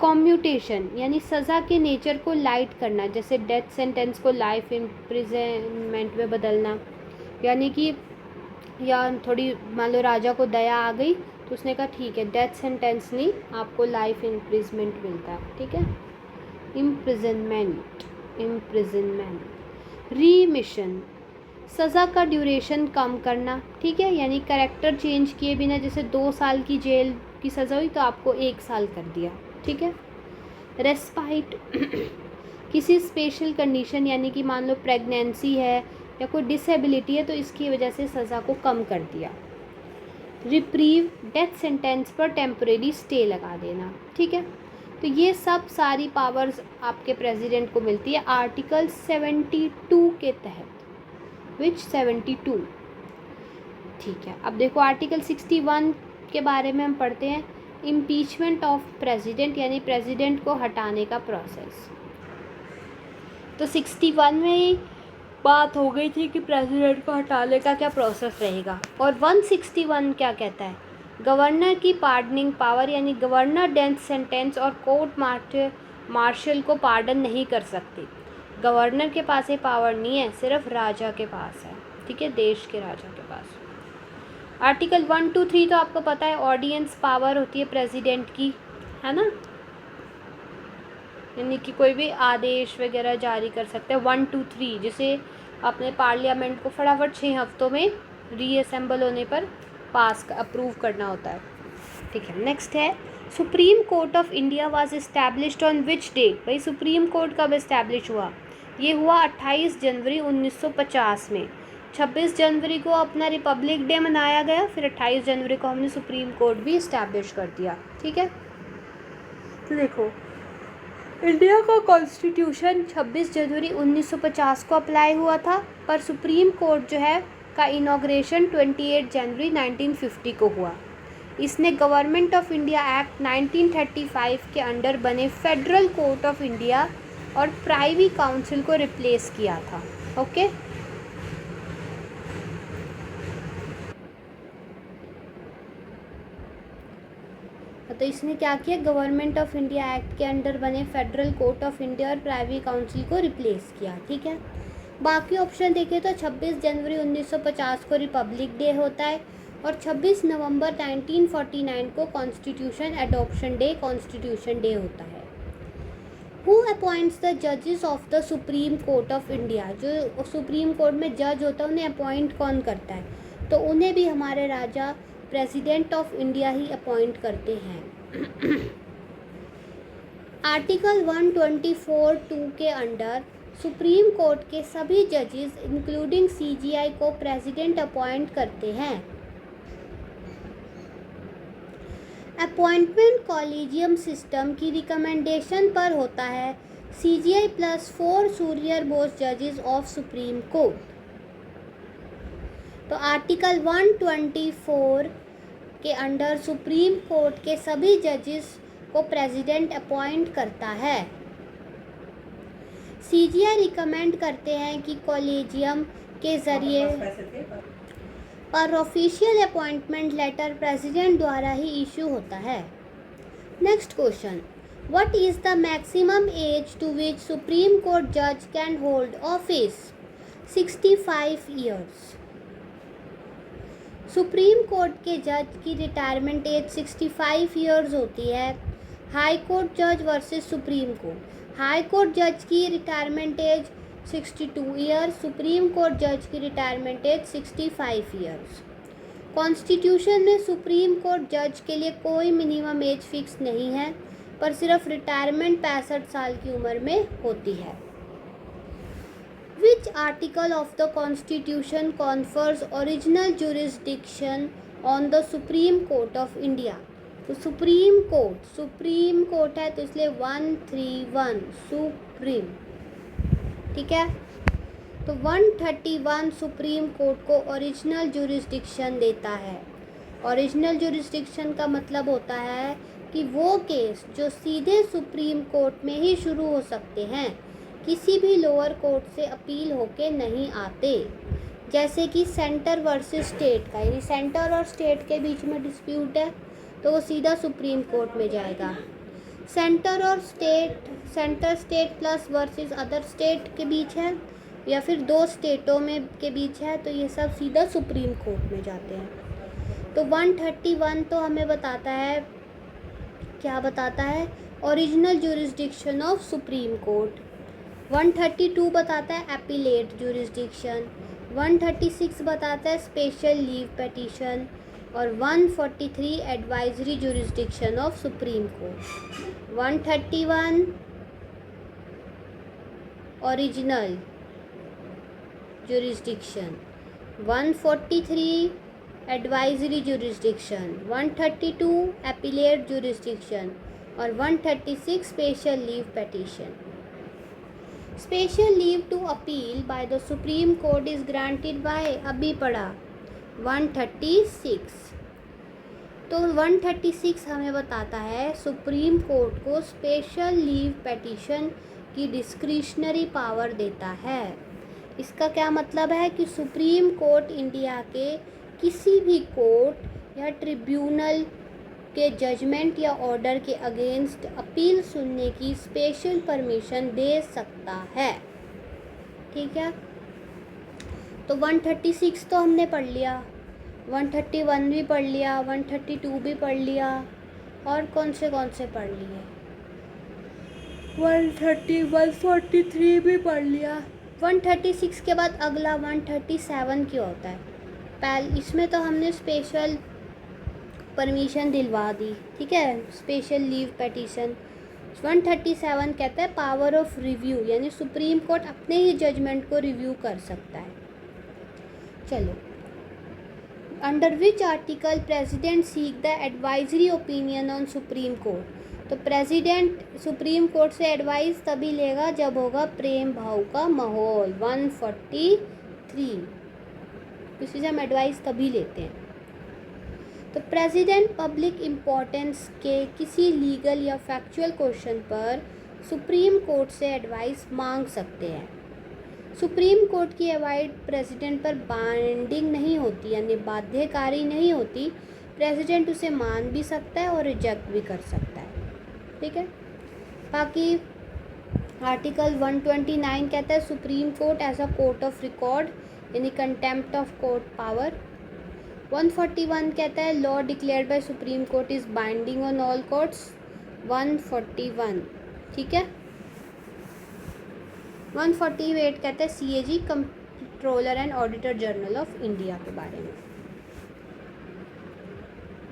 कॉम्यूटेशन यानी सज़ा के नेचर को लाइट करना, जैसे डेथ सेंटेंस को लाइफ इम्प्रिजनमेंट में बदलना, यानी कि या थोड़ी मान लो राजा को दया आ गई तो उसने कहा ठीक है डेथ सेंटेंस नहीं, आपको लाइफ इम्प्रिजमेंट मिलता है, ठीक है। इम्प्रिजनमेंट रीमिशन सज़ा का ड्यूरेशन कम करना, ठीक है, यानी करेक्टर चेंज किए बिना, जैसे 2 साल की जेल की सज़ा हुई तो आपको 1 साल कर दिया, ठीक है। रेस्पाइट किसी स्पेशल कंडीशन यानी कि मान लो प्रेगनेंसी है या कोई डिसेबिलिटी है तो इसकी वजह से सज़ा को कम कर दिया। रिप्रीव डेथ सेंटेंस पर टेम्परेरी स्टे लगा देना, ठीक है। तो ये सब सारी पावर्स आपके प्रेसिडेंट को मिलती है आर्टिकल 72 के तहत। विच 72, ठीक है। अब देखो आर्टिकल 61 के बारे में हम पढ़ते हैं। इम्पीचमेंट ऑफ प्रेसिडेंट यानी प्रेसिडेंट को हटाने का प्रोसेस। तो 61 में ही बात हो गई थी कि प्रेसिडेंट को हटाने का क्या प्रोसेस रहेगा। और 161 क्या कहता है, गवर्नर की पार्डनिंग पावर यानी गवर्नर डेथ सेंटेंस और कोर्ट मार्शल को पार्डन नहीं कर सकते। गवर्नर के पास ये पावर नहीं है, सिर्फ राजा के पास है, ठीक है, देश के राजा के पास। आर्टिकल 1, 2, 3 तो आपको पता है ऑर्डिनेंस पावर होती है प्रेसिडेंट की, है ना, यानी कि कोई भी आदेश वगैरह जारी कर सकते हैं। 1, 2, 3 जिसे अपने पार्लियामेंट को फटाफट 6 हफ्तों में रीअसेंबल होने पर पास अप्रूव करना होता है, ठीक है। नेक्स्ट है supreme court of India was established on which date. भाई सुप्रीम कोर्ट कब इस्टेब्लिश हुआ, ये हुआ 28 जनवरी 1950 में। 26 जनवरी को अपना रिपब्लिक डे मनाया गया, फिर 28 जनवरी को हमने सुप्रीम कोर्ट भी इस्टेब्लिश कर दिया, ठीक है। तो देखो इंडिया का कॉन्स्टिट्यूशन 26 जनवरी 1950 को अप्लाई हुआ था, पर सुप्रीम कोर्ट जो है का इनॉग्रेशन 28 जनवरी 1950 को हुआ। इसने गवर्नमेंट ऑफ इंडिया एक्ट 1935 के अंडर बने फेडरल कोर्ट ऑफ इंडिया और प्राइवी काउंसिल को रिप्लेस किया था, ओके। तो इसने क्या किया, गवर्नमेंट ऑफ इंडिया एक्ट के अंडर बने फेडरल कोर्ट ऑफ इंडिया और प्राइवी काउंसिल को रिप्लेस किया, ठीक है। बाकी ऑप्शन देखें तो 26 जनवरी 1950 को रिपब्लिक डे होता है और 26 नवंबर 1949 को constitution adoption day constitution day होता है। हु अपॉइंट्स द जजेस of the supreme court of India, जो सुप्रीम कोर्ट में जज होता है उन्हें अपॉइंट कौन करता है, तो उन्हें भी हमारे राजा प्रेसिडेंट ऑफ इंडिया ही अपॉइंट करते हैं। आर्टिकल 124(2) के अंडर सुप्रीम कोर्ट के सभी जजेस इंक्लूडिंग सीजीआई को प्रेसिडेंट अपॉइंट करते हैं। अपॉइंटमेंट कॉलेजियम सिस्टम की रिकमेंडेशन पर होता है सीजीआई प्लस 4 सुपीरियर मोस्ट जजेस ऑफ सुप्रीम कोर्ट। तो आर्टिकल 124 के अंडर सुप्रीम कोर्ट के सभी जजेस को प्रेसिडेंट अपॉइंट करता है। सीजीआई रिकमेंड करते हैं कि कॉलेजियम के जरिए और ऑफिशियल अपॉइंटमेंट लेटर प्रेसिडेंट द्वारा ही इशू होता है। Next question, what is the maximum age to which Supreme Court जज can hold office? 65 years. Supreme Court के जज की रिटायरमेंट एज 65 ईयर्स होती है। हाई कोर्ट जज versus Supreme Court. High court जज की retirement age 62 years, Supreme Court जज की रिटायरमेंट एज 65 ईयर्स। कॉन्स्टिट्यूशन में सुप्रीम कोर्ट जज के लिए कोई मिनिमम एज फिक्स नहीं है, पर सिर्फ रिटायरमेंट 65 साल की उम्र में होती है। Which article of the Constitution confers original jurisdiction on the Supreme Court of India? तो सुप्रीम कोर्ट है तो इसलिए 131 सुप्रीम, ठीक है। तो 131 सुप्रीम कोर्ट को ओरिजिनल जुरिस्डिक्शन देता है। ओरिजिनल जुरिस्डिक्शन का मतलब होता है कि वो केस जो सीधे सुप्रीम कोर्ट में ही शुरू हो सकते हैं, किसी भी लोअर कोर्ट से अपील होके नहीं आते। जैसे कि सेंटर वर्सेस स्टेट का, यानी सेंटर और स्टेट के बीच में डिस्प्यूट है तो वो सीधा सुप्रीम कोर्ट में जाएगा। Centre state plus versus other state के बीच है, या फिर दो स्टेटों में के बीच है, तो ये सब सीधा सुप्रीम कोर्ट में जाते हैं। तो 131 तो हमें बताता है, क्या बताता है, original jurisdiction of Supreme court. 132 बताता है एपीलेट जुरिस्डिक्शन, 136 बताता है स्पेशल लीव पिटीशन, और 143 advisory jurisdiction of Supreme court. 131 original jurisdiction, 143 advisory jurisdiction, 132 appellate jurisdiction और 136 special leave petition. Special leave to appeal by the Supreme Court is granted by, अभी पढ़ा 136। तो 136 हमें बताता है सुप्रीम कोर्ट को स्पेशल लीव पिटीशन की डिस्क्रिशनरी पावर देता है। इसका क्या मतलब है कि सुप्रीम कोर्ट इंडिया के किसी भी कोर्ट या ट्रिब्यूनल के जजमेंट या ऑर्डर के अगेंस्ट अपील सुनने की स्पेशल परमिशन दे सकता है, ठीक है। तो 136 तो हमने पढ़ लिया, 131 भी पढ़ लिया, 132 भी पढ़ लिया, और कौन से पढ़ लिए, 143 भी पढ़ लिया। 136 के बाद अगला 137 क्यों होता है? इसमें तो हमने स्पेशल परमिशन दिलवा दी, ठीक है, स्पेशल लीव पिटीशन। 137 कहता है पावर ऑफ रिव्यू, यानी सुप्रीम कोर्ट अपने ही जजमेंट को रिव्यू कर सकता है। चलो, under which article president seek the advisory opinion on supreme Court? तो प्रेसिडेंट सुप्रीम कोर्ट से एडवाइस तभी लेगा जब होगा प्रेम भाव का माहौल, 143, इसी से हम एडवाइस तभी लेते हैं। तो प्रेसिडेंट पब्लिक इम्पोर्टेंस के किसी लीगल या फैक्चुअल क्वेश्चन पर सुप्रीम कोर्ट से एडवाइस मांग सकते हैं। सुप्रीम कोर्ट की एडवाइस प्रेसिडेंट पर बाइंडिंग नहीं होती, यानी बाध्यकारी नहीं होती। प्रेसिडेंट उसे मान भी सकता है और रिजेक्ट भी कर सकता है, ठीक है। बाकी आर्टिकल 129 कहता है supreme court as a court of record, यानी कंटेम्प्ट ऑफ कोर्ट पावर। 141 कहता है law declared by supreme court is binding on all courts, 141, ठीक है। 148 कहता है CAG controller and auditor general of India के बारे में,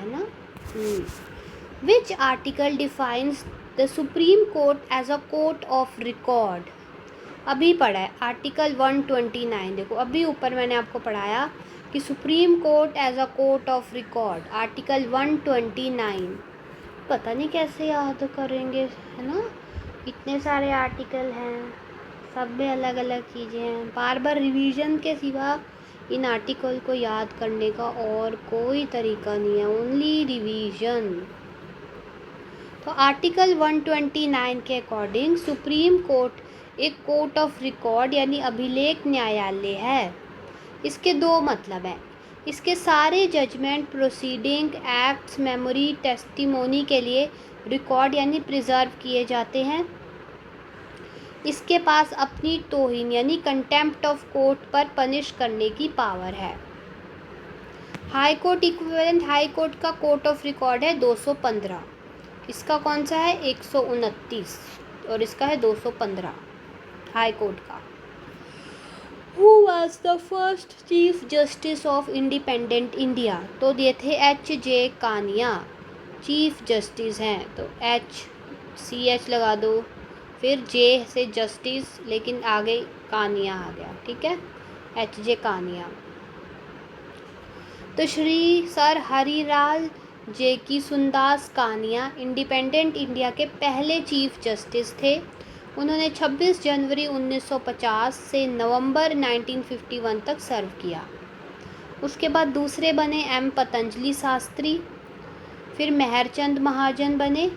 है ना। Which article defines the Supreme Court as a court of record? अभी पढ़ा है आर्टिकल 129, देखो अभी ऊपर मैंने आपको पढ़ाया कि supreme court as a court of record, article 129। पता नहीं कैसे याद करेंगे, है ना, इतने सारे आर्टिकल हैं, सब में अलग अलग चीज़ें हैं। बार बार रिवीजन के सिवा इन आर्टिकल को याद करने का और कोई तरीका नहीं है, ओनली रिवीजन। तो आर्टिकल 129 के अकॉर्डिंग सुप्रीम कोर्ट एक कोर्ट ऑफ रिकॉर्ड यानी अभिलेख न्यायालय है। इसके दो मतलब हैं, इसके सारे judgement, proceeding, acts, memory, testimony के लिए रिकॉर्ड यानी प्रिजर्व किए जाते हैं। इसके पास अपनी तौहीन यानी कंटेम्प्ट ऑफ कोर्ट पर पनिश करने की पावर है। High court equivalent high court का कोर्ट ऑफ रिकॉर्ड है 215, इसका कौन सा है 129 और इसका है 215 हाई कोर्ट का। Who was the first chief justice of independent India? तो ये थे H.J. कानिया चीफ जस्टिस हैं, तो CH लगा दो, फिर J से जस्टिस लेकिन आगे कानिया आ गया, ठीक है, H.J. कानिया। तो श्री सर हरिलाल जे की सुंदास कानिया इंडिपेंडेंट इंडिया के पहले चीफ जस्टिस थे। उन्होंने 26 जनवरी 1950 से नवंबर 1951 तक सर्व किया। उसके बाद दूसरे बने M पतंजलि शास्त्री, फिर मेहरचंद महाजन बने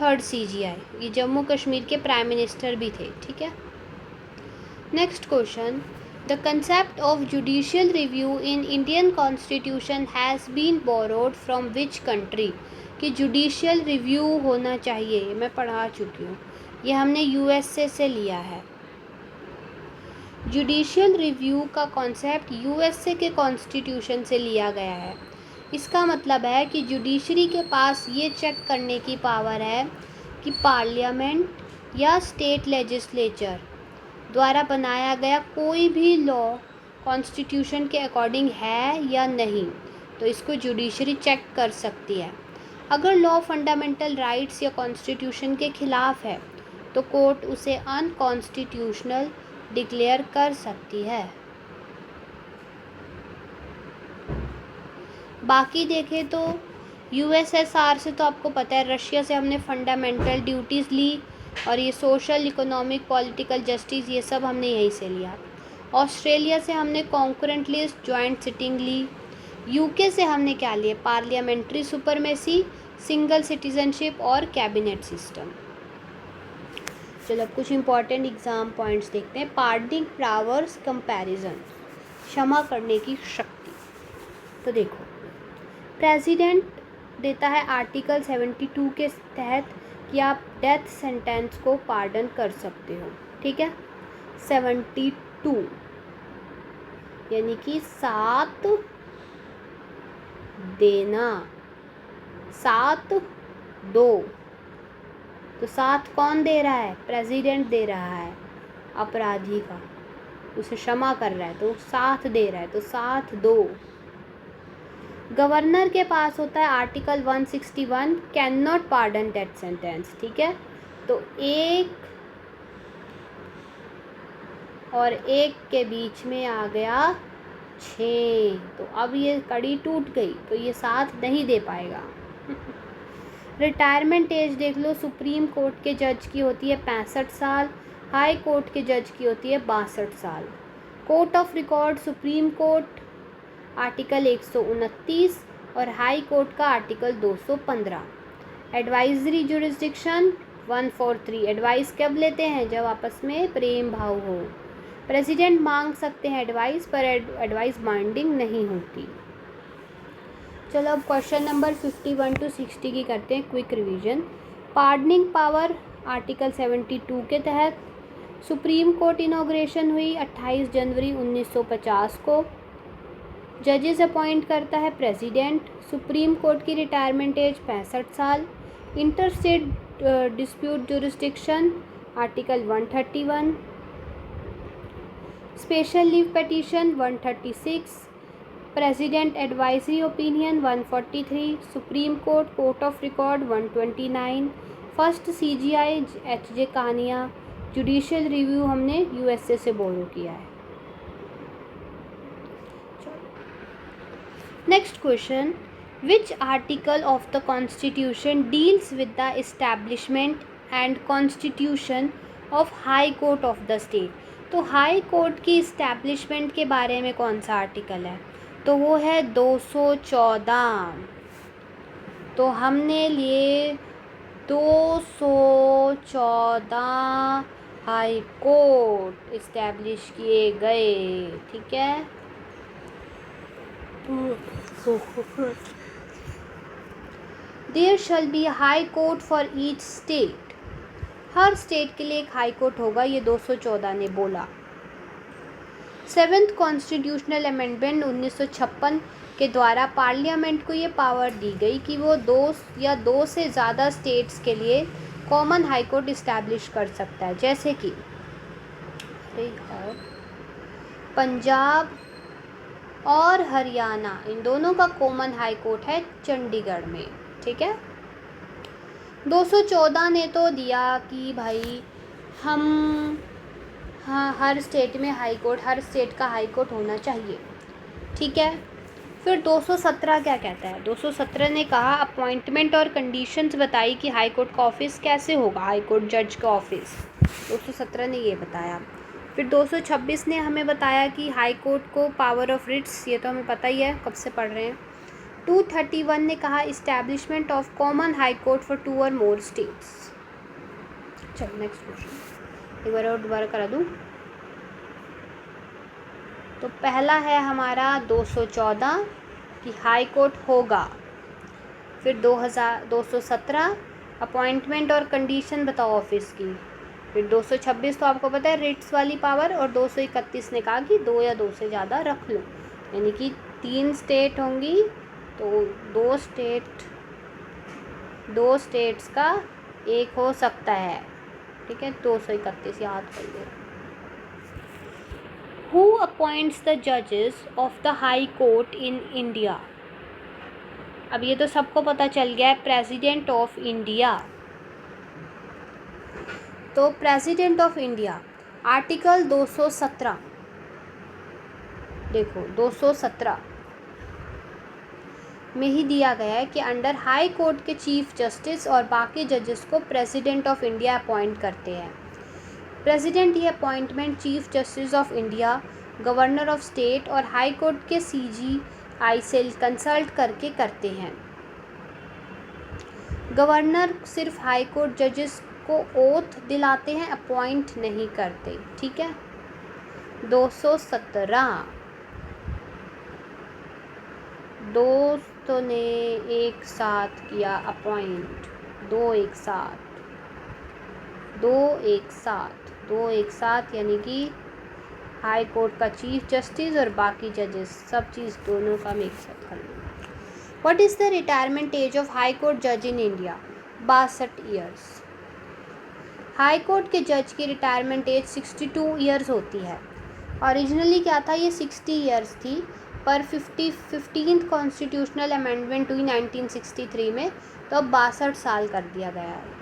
थर्ड CGI। ये जम्मू कश्मीर के प्राइम मिनिस्टर भी थे, ठीक है। Next question, the concept of judicial review in Indian constitution has been borrowed from which country? कि जुडिशियल रिव्यू होना चाहिए, ये मैं पढ़ा चुकी हूँ, ये हमने USA से लिया है। जुडिशियल रिव्यू का कॉन्सेप्ट USA के कॉन्स्टिट्यूशन से लिया गया है। इसका मतलब है कि जुडिशरी के पास ये चेक करने की पावर है कि पार्लियामेंट या स्टेट लेजिस्लेचर द्वारा बनाया गया कोई भी लॉ कॉन्स्टिट्यूशन के अकॉर्डिंग है या नहीं, तो इसको जुडिशरी चेक कर सकती है। अगर लॉ फंडामेंटल राइट्स या कॉन्स्टिट्यूशन के खिलाफ है तो कोर्ट उसे अनकॉन्स्टिट्यूशनल डिक्लेयर कर सकती है। बाकी देखें तो USSR से तो आपको पता है, रशिया से हमने फंडामेंटल ड्यूटीज़ ली और ये सोशल इकोनॉमिक पॉलिटिकल जस्टिस ये सब हमने यहीं से लिया। ऑस्ट्रेलिया से हमने कॉन्करेंट लिस्ट जॉइंट सिटिंग ली। UK से हमने क्या लिया, पार्लियामेंट्री सुपरमेसी, सिंगल सिटीजनशिप और कैबिनेट सिस्टम। चलो अब कुछ इंपॉर्टेंट एग्जाम पॉइंट्स देखते हैं। पार्डनिंग पावर्स कंपैरिजन, क्षमा करने की शक्ति। तो देखो, प्रेसिडेंट देता है आर्टिकल 72 के तहत कि आप डेथ सेंटेंस को पार्डन कर सकते हो, ठीक है। 72 यानी कि 7 देना, 7 2, तो 7 कौन दे रहा है, प्रेसिडेंट दे रहा है अपराधी का, उसे क्षमा कर रहा है तो 7 दे रहा है, तो 7 2। गवर्नर के पास होता है article 161 can not pardon death sentence, ठीक है। तो 1 और 1 के बीच में आ गया 6, तो अब ये कड़ी टूट गई, तो ये 7 नहीं दे पाएगा। रिटायरमेंट एज देख लो, सुप्रीम कोर्ट के जज की होती है 65 साल, हाई कोर्ट के जज की होती है 62 साल। Court of record supreme court article 129 और हाई कोर्ट का आर्टिकल 215। एडवाइजरी जुरिस्डिक्शन 143, एडवाइस कब लेते हैं, जब आपस में प्रेम भाव हो। प्रेसिडेंट मांग सकते हैं एडवाइस, पर एडवाइस बाइंडिंग नहीं होती। चलो अब क्वेश्चन नंबर 51 to 60 की करते हैं quick revision. Pardoning power article 72 के तहत सुप्रीम कोर्ट इनॉग्रेशन हुई 28 जनवरी 1950 को। जजेस अपॉइंट करता है प्रेसिडेंट। सुप्रीम कोर्ट की रिटायरमेंट एज 65 साल। Interstate dispute jurisdiction article 131। Special leave petition 136। President advisory opinion 143। Supreme court court of record 129। First CGI H.J. Kania. Judicial review हमने USA से बोरो किया है। Next question, which article of the constitution deals with the establishment and constitution of high court of the state? तो high court की establishment के बारे में कौन सा आर्टिकल है, तो वो है 214। तो हमने लिए 214 हाई कोर्ट इस्टेब्लिश किए गए, ठीक है। There shall be high court for each state, हर स्टेट के लिए एक हाई कोर्ट होगा, ये 214 ने बोला। 7th कॉन्स्टिट्यूशनल अमेंडमेंट 1956 के द्वारा पार्लियामेंट को ये पावर दी गई कि वो दो से ज़्यादा स्टेट्स के लिए कॉमन हाई कोर्ट इस्टेब्लिश कर सकता है, जैसे कि पंजाब और हरियाणा, इन दोनों का कॉमन हाई कोर्ट है चंडीगढ़ में। ठीक है। 214 ने तो दिया कि भाई हम हर स्टेट में हाई कोर्ट, हर स्टेट का हाई कोर्ट होना चाहिए। ठीक है। फिर 217 क्या कहता है? 217 ने कहा अपॉइंटमेंट और कंडीशंस बताई कि हाई कोर्ट का ऑफिस कैसे होगा, हाई कोर्ट जज का ऑफिस। 217 ने ये बताया। फिर 226 ने हमें बताया कि हाई कोर्ट को पावर ऑफ रिट्स, ये तो हमें पता ही है, कब से पढ़ रहे हैं। 231 ने कहा establishment of common high court for 2 और मोर स्टेट्स। चलो नेक्स्ट क्वेश्चन एक बार और दोबारा करा दूँ। तो पहला है हमारा 214 कि हाई कोर्ट होगा। फिर 217 अपॉइंटमेंट और कंडीशन बताओ ऑफिस की। फिर 226 तो आपको पता है रिट्स वाली पावर, और 231 ने कहा कि 2 या 2 से ज़्यादा रख लो, यानी कि 3 स्टेट होंगी तो 2 स्टेट्स का एक हो सकता है। ठीक है। 231 याद कर लिया। Who appoints the judges of the High Court in India? अब ये तो सबको पता चल गया है, प्रेसिडेंट ऑफ इंडिया। तो प्रेसिडेंट ऑफ इंडिया आर्टिकल 217, देखो 217 में ही दिया गया है कि अंडर हाई कोर्ट के चीफ जस्टिस और बाकी जजेस को प्रेसिडेंट ऑफ इंडिया अपॉइंट करते हैं। प्रेसिडेंट ये appointment chief justice of India, governor of state और हाई कोर्ट के CGI से कंसल्ट करके करते हैं। गवर्नर सिर्फ हाई कोर्ट जजेस को ओथ दिलाते हैं, अपॉइंट नहीं करते। ठीक है। 217 दोस्तों ने एक साथ किया अपॉइंट, दो एक साथ यानी कि हाई कोर्ट का चीफ जस्टिस और बाकी जजेस, सब चीज़ दोनों का एक साथ कर लो। What is the retirement age of high court जज in India? 62 years. High court के जज की रिटायरमेंट एज 62 ईयर्स होती है। ओरिजिनली क्या था, ये 60 ईयर्स थी, पर 15th कॉन्स्टिट्यूशनल अमेंडमेंट हुई 1963 में, तो अब 62 साल कर दिया गया है।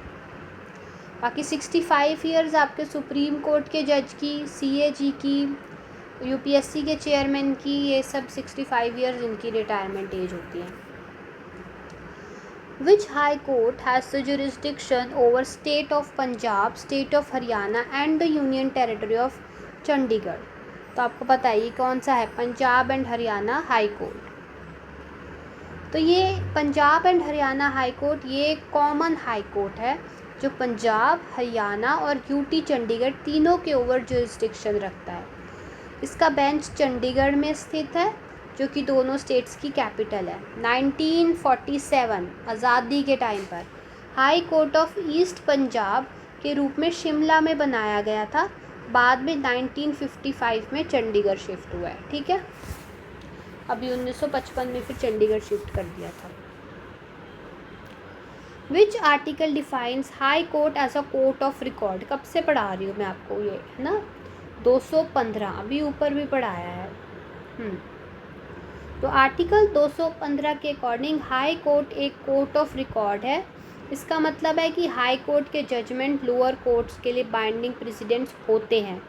बाकी 65 ईयर्स आपके सुप्रीम कोर्ट के जज की, CAG की, UPSC के चेयरमैन की, ये सब 65 ईयर्स इनकी रिटायरमेंट एज होती है। Which high court has the jurisdiction over state of Punjab, state of Haryana and the Union Territory of Chandigarh? तो आपको पता है ये कौन सा है, Punjab and Haryana high court. तो ये Punjab and Haryana high court ये कॉमन हाई कोर्ट है जो पंजाब, हरियाणा और UT चंडीगढ़ तीनों के ओवर जुरिस्डिक्शन रखता है। इसका बेंच चंडीगढ़ में स्थित है जो कि दोनों स्टेट्स की कैपिटल है। 1947 आज़ादी के टाइम पर high court of east Punjab के रूप में शिमला में बनाया गया था, बाद में 1955 में चंडीगढ़ शिफ्ट हुआ है। ठीक है। अभी 1955 में फिर चंडीगढ़ शिफ्ट कर दिया था। Which article defines high court as a court of record? कब से पढ़ा रही हूँ मैं आपको, ये है ना 215, अभी ऊपर भी पढ़ाया है। तो आर्टिकल 215 के अकॉर्डिंग हाई कोर्ट एक कोर्ट ऑफ रिकॉर्ड है। इसका मतलब है कि हाई कोर्ट के जजमेंट लोअर कोर्ट्स के लिए बाइंडिंग प्रेसिडेंट्स होते हैं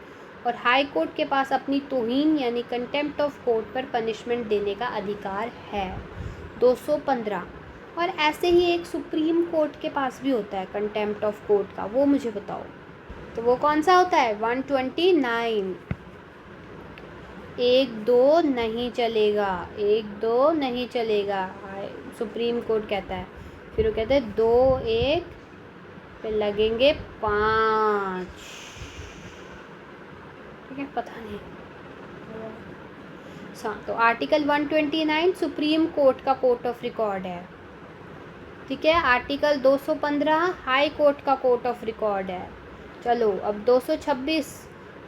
और हाई कोर्ट के पास अपनी तौहीन यानी कंटेम्प्ट ऑफ कोर्ट पर पनिशमेंट देने का अधिकार है। 215। और ऐसे ही एक सुप्रीम कोर्ट के पास भी होता है कंटेम्प्ट ऑफ कोर्ट का, वो मुझे बताओ तो वो कौन सा होता है? 129। 1-2 नहीं चलेगा, 1-2 नहीं चलेगा, सुप्रीम कोर्ट कहता है। फिर वो कहते हैं 2-1 पे लगेंगे 5। ठीक है, पता नहीं। तो आर्टिकल 129 सुप्रीम कोर्ट का कोर्ट ऑफ रिकॉर्ड है। ठीक है। आर्टिकल 215 हाई कोर्ट का कोर्ट ऑफ रिकॉर्ड है। चलो अब 226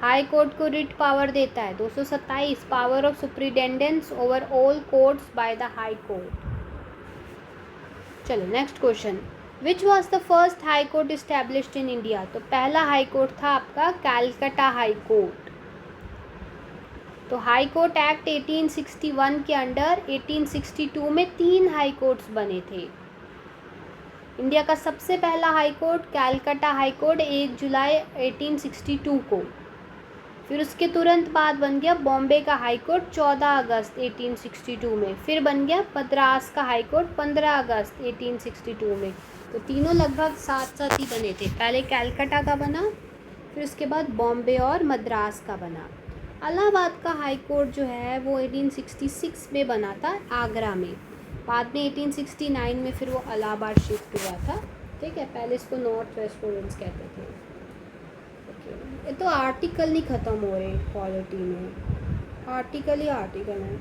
हाई कोर्ट को रिट पावर देता है। 227 power of superintendence over all courts by the high court. चलो next question, which was the first high court established in India? तो पहला हाई कोर्ट था आपका कैलकटा हाई कोर्ट। तो हाई कोर्ट एक्ट 1861 के under 1862 में 3 हाई कोर्ट्स बने थे। इंडिया का सबसे पहला high court Calcutta high court 1 जुलाई 1862 को। फिर उसके तुरंत बाद बन गया बॉम्बे का हाई कोर्ट 14 अगस्त 1862 में। फिर बन गया मद्रास का हाई कोर्ट 15 अगस्त 1862 में। तो तीनों लगभग साथ साथ ही बने थे। पहले कैलकटा का बना, फिर उसके बाद बॉम्बे और मद्रास का बना। इलाहाबाद का हाई कोर्ट जो है वो 1866 में बना था आगरा में। बाद में 1869 में फिर वो इलाहाबाद शिफ्ट हुआ था। ठीक है, पहले इसको नॉर्थ वेस्ट प्रोविंस कहते थे। ये तो आर्टिकल नहीं ख़त्म हो रहे पॉलिटी में, आर्टिकल ही आर्टिकल है।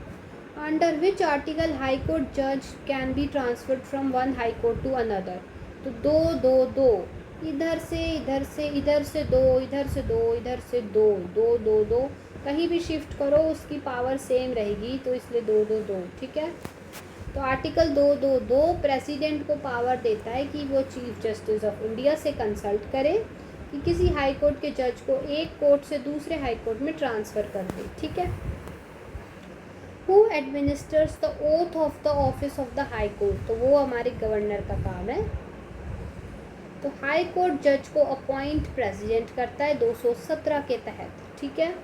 Under which article high court जज can be transferred from one high court to another? तो दो दो दो, इधर से इधर से, इधर से दो, इधर से दो, इधर से दो, दो दो दो, कहीं भी शिफ्ट करो उसकी पावर सेम रहेगी, तो इसलिए दो दो दो। ठीक है, तो आर्टिकल 222 प्रेसिडेंट को पावर देता है कि वो चीफ जस्टिस ऑफ इंडिया से कंसल्ट करे कि किसी हाई कोर्ट के जज को एक कोर्ट से दूसरे हाई कोर्ट में ट्रांसफ़र कर दे। ठीक है, who administers the oath of the office of the high court? तो वो हमारे गवर्नर का काम है। तो हाई कोर्ट जज को अपॉइंट प्रेसिडेंट करता है 217 के तहत। ठीक है,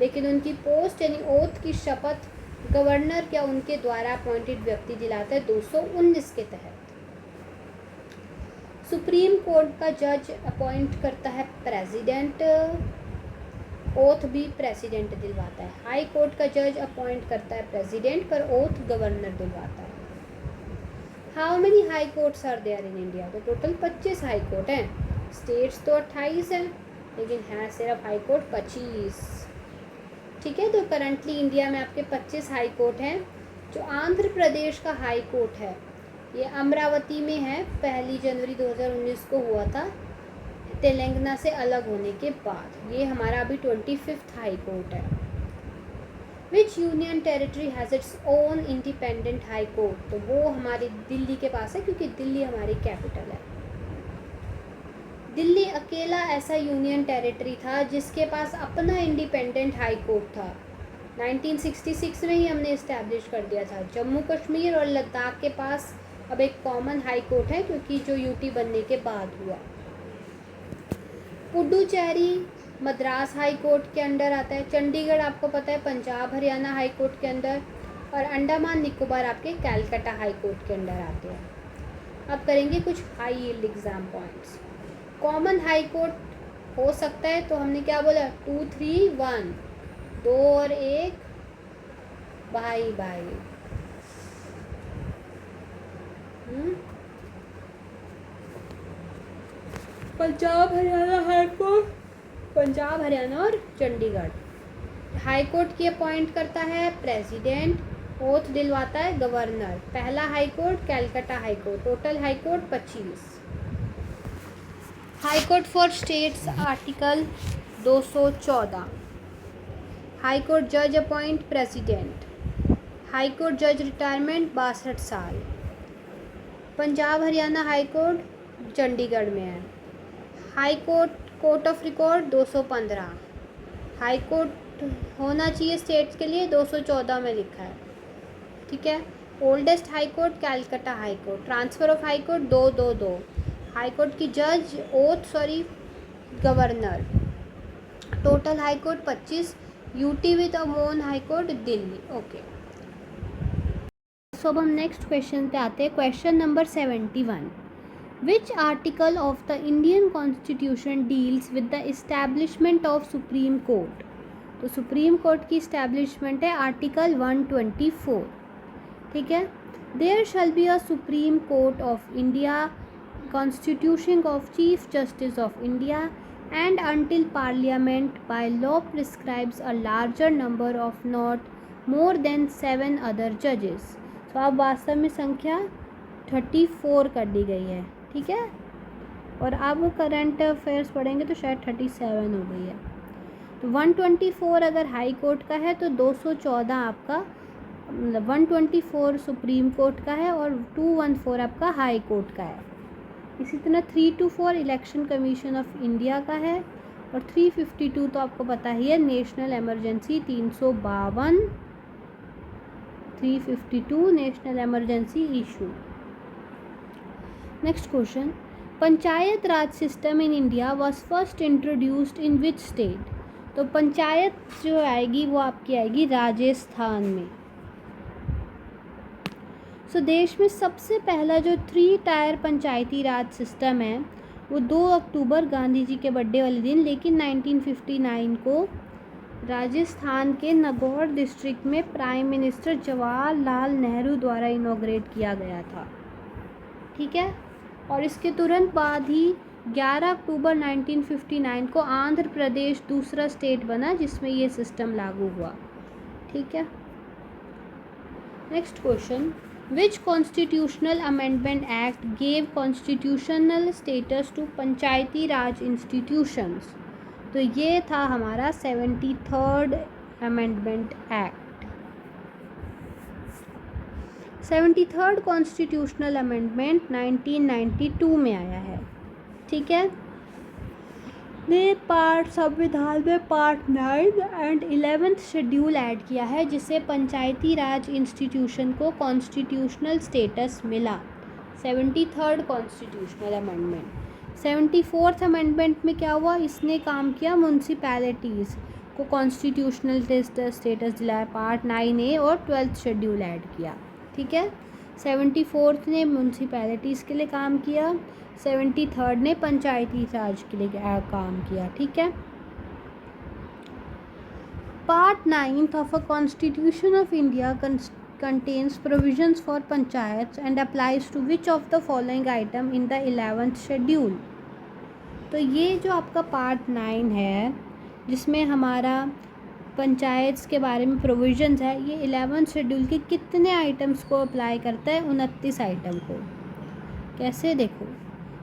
लेकिन उनकी पोस्ट यानी ओथ की शपथ गवर्नर या उनके द्वारा अपॉइंटेड व्यक्ति दिलाता है 219 के तहत। सुप्रीम कोर्ट का जज अपॉइंट करता है प्रेसिडेंट, ओथ भी प्रेसिडेंट दिलवाता है। हाई कोर्ट का जज अपॉइंट करता है प्रेसिडेंट, पर ओथ गवर्नर दिलवाता है। How many high courts are there in India? तो टोटल 25 हाई कोर्ट हैं। स्टेट्स तो 28 हैं, लेकिन है सिर्फ हाई कोर्ट 25। ठीक है, तो करंटली इंडिया में आपके 25 हाई कोर्ट हैं। जो आंध्र प्रदेश का हाई कोर्ट है ये अमरावती में है। 1 जनवरी 2019 को हुआ था तेलंगाना से अलग होने के बाद। ये हमारा अभी 25th हाई कोर्ट है। विच union territory has its own independent high court? तो वो हमारी दिल्ली के पास है, क्योंकि दिल्ली हमारी कैपिटल है। दिल्ली अकेला ऐसा यूनियन टेरिटरी था जिसके पास अपना इंडिपेंडेंट हाई कोर्ट था। 1966 में ही हमने इस्टेब्लिश कर दिया था। जम्मू कश्मीर और लद्दाख के पास अब एक कॉमन हाई कोर्ट है, क्योंकि जो यूटी बनने के बाद हुआ। पुडुचेरी मद्रास हाई कोर्ट के अंडर आता है। चंडीगढ़ आपको पता है पंजाब हरियाणा हाई कोर्ट के अंदर, और अंडमान निकोबार आपके कैलकटा हाई कोर्ट के अंडर आते हैं। अब करेंगे कुछ high yield exam points. Common high court हो सकता है, तो हमने क्या बोला 2 3 1, 2 और 1 भाई भाई। पंजाब हरियाणा हाई कोर्ट, पंजाब हरियाणा और चंडीगढ़। हाई कोर्ट की अपॉइंट करता है प्रेसिडेंट, ओथ दिलवाता है गवर्नर। पहला high court Calcutta high court. Total high court 25। High court for states article 214। High court जज अपॉइंट प्रेसिडेंट। हाई कोर्ट जज रिटायरमेंट 62 साल। पंजाब हरियाणा हाई कोर्ट चंडीगढ़ में है। High court court of record 215। High court होना चाहिए स्टेट्स के लिए 214 में लिखा है। ठीक है, oldest high court Calcutta high court. Transfer of high court 222। High court की जज governor. Total high court 25। UT with own high court Delhi. Okay, so अब हम नेक्स्ट क्वेश्चन पे आते हैं। Question number 71। Which article of the Indian constitution deals with the establishment of Supreme Court? तो Supreme court की establishment है article 124। ठीक है, there shall be a supreme court of India constitution of chief justice of India and until parliament by law prescribes a larger number of not more than 7 other judges। तो अब वास्तव में संख्या 34 कर दी गई है। ठीक है, और अब करंट अफेयर्स पढ़ेंगे तो शायद 37 हो गई है। तो 124 अगर हाई कोर्ट का है तो 214 आपका मतलब 124 सुप्रीम कोर्ट का है और 214 आपका हाई कोर्ट का है। इसी तरह 324 इलेक्शन कमीशन ऑफ इंडिया का है और 352 तो आपको पता ही है national emergency 352 national emergency issue. Next question, panchayat Raj system in India was first introduced in which state? तो पंचायत जो आएगी वो आपकी आएगी राजस्थान में। सो देश में सबसे पहला जो 3 टायर पंचायती राज सिस्टम है वो 2 अक्टूबर गांधी जी के बर्थडे वाले दिन लेकिन 1959 को राजस्थान के नागौर डिस्ट्रिक्ट में प्राइम मिनिस्टर जवाहरलाल नेहरू द्वारा इनॉग्रेट किया गया था। ठीक है, और इसके तुरंत बाद ही 11 अक्टूबर 1959 को आंध्र प्रदेश दूसरा स्टेट बना जिसमें ये सिस्टम लागू हुआ। ठीक है, next question, which constitutional amendment act gave constitutional status to panchayati raj institutions? तो ये था हमारा 73rd amendment act. 73rd constitutional amendment 1992 में आया है। ठीक है, ने पार्ट संविधान में part 9 and 11th schedule add किया है जिससे पंचायती राज इंस्टीट्यूशन को कॉन्स्टिट्यूशनल स्टेटस मिला। 73rd constitutional amendment. 74th amendment में क्या हुआ, इसने काम किया म्यूनसिपैलिटीज़ को कॉन्स्टिट्यूशनल स्टेटस दिलाया, पार्ट 9A और 12th शेड्यूल ऐड किया। ठीक है, 74th ने म्यूनसिपैलिटीज़ के लिए काम किया, 73rd ने पंचायती राज के लिए काम किया। ठीक है, part 9th of a constitution of India contains provisions for panchayats and applies to which of the following item in the 11th schedule? तो ये जो आपका पार्ट 9 है जिसमें हमारा पंचायत्स के बारे में प्रोविजंस है, ये 11th शेड्यूल के कितने आइटम्स को अप्लाई करता है? 29 आइटम को। कैसे, देखो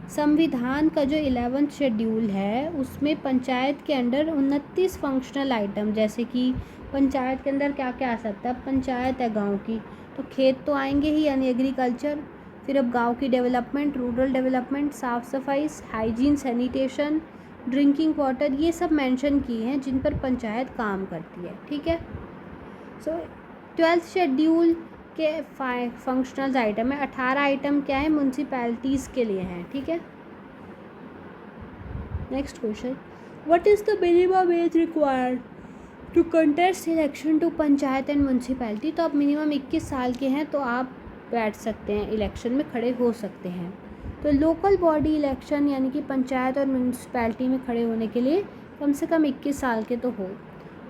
संविधान का जो 11th शेड्यूल है उसमें पंचायत के अंडर 29 फंक्शनल आइटम, जैसे कि पंचायत के अंदर क्या क्या आ सकता है। पंचायत है गांव की तो खेत तो आएंगे ही यानी एग्रीकल्चर, फिर अब गांव की डेवलपमेंट, रूरल डेवलपमेंट, साफ़ सफाई, हाइजीन, सैनिटेशन, ड्रिंकिंग वाटर, ये सब मेंशन किए हैं जिन पर पंचायत काम करती है। ठीक है, सो 12th शेड्यूल के फंक्शनल आइटम में 18 आइटम क्या है, म्यूनसिपैलिटीज़ के लिए हैं। ठीक है, next question, what is the minimum age required to contest election to panchayat and municipality? तो आप मिनिमम 21 साल के हैं तो आप बैठ सकते हैं, इलेक्शन में खड़े हो सकते हैं। तो लोकल बॉडी इलेक्शन यानी कि पंचायत और म्यूनसिपैलिटी में खड़े होने के लिए कम से कम 21 साल के तो हो,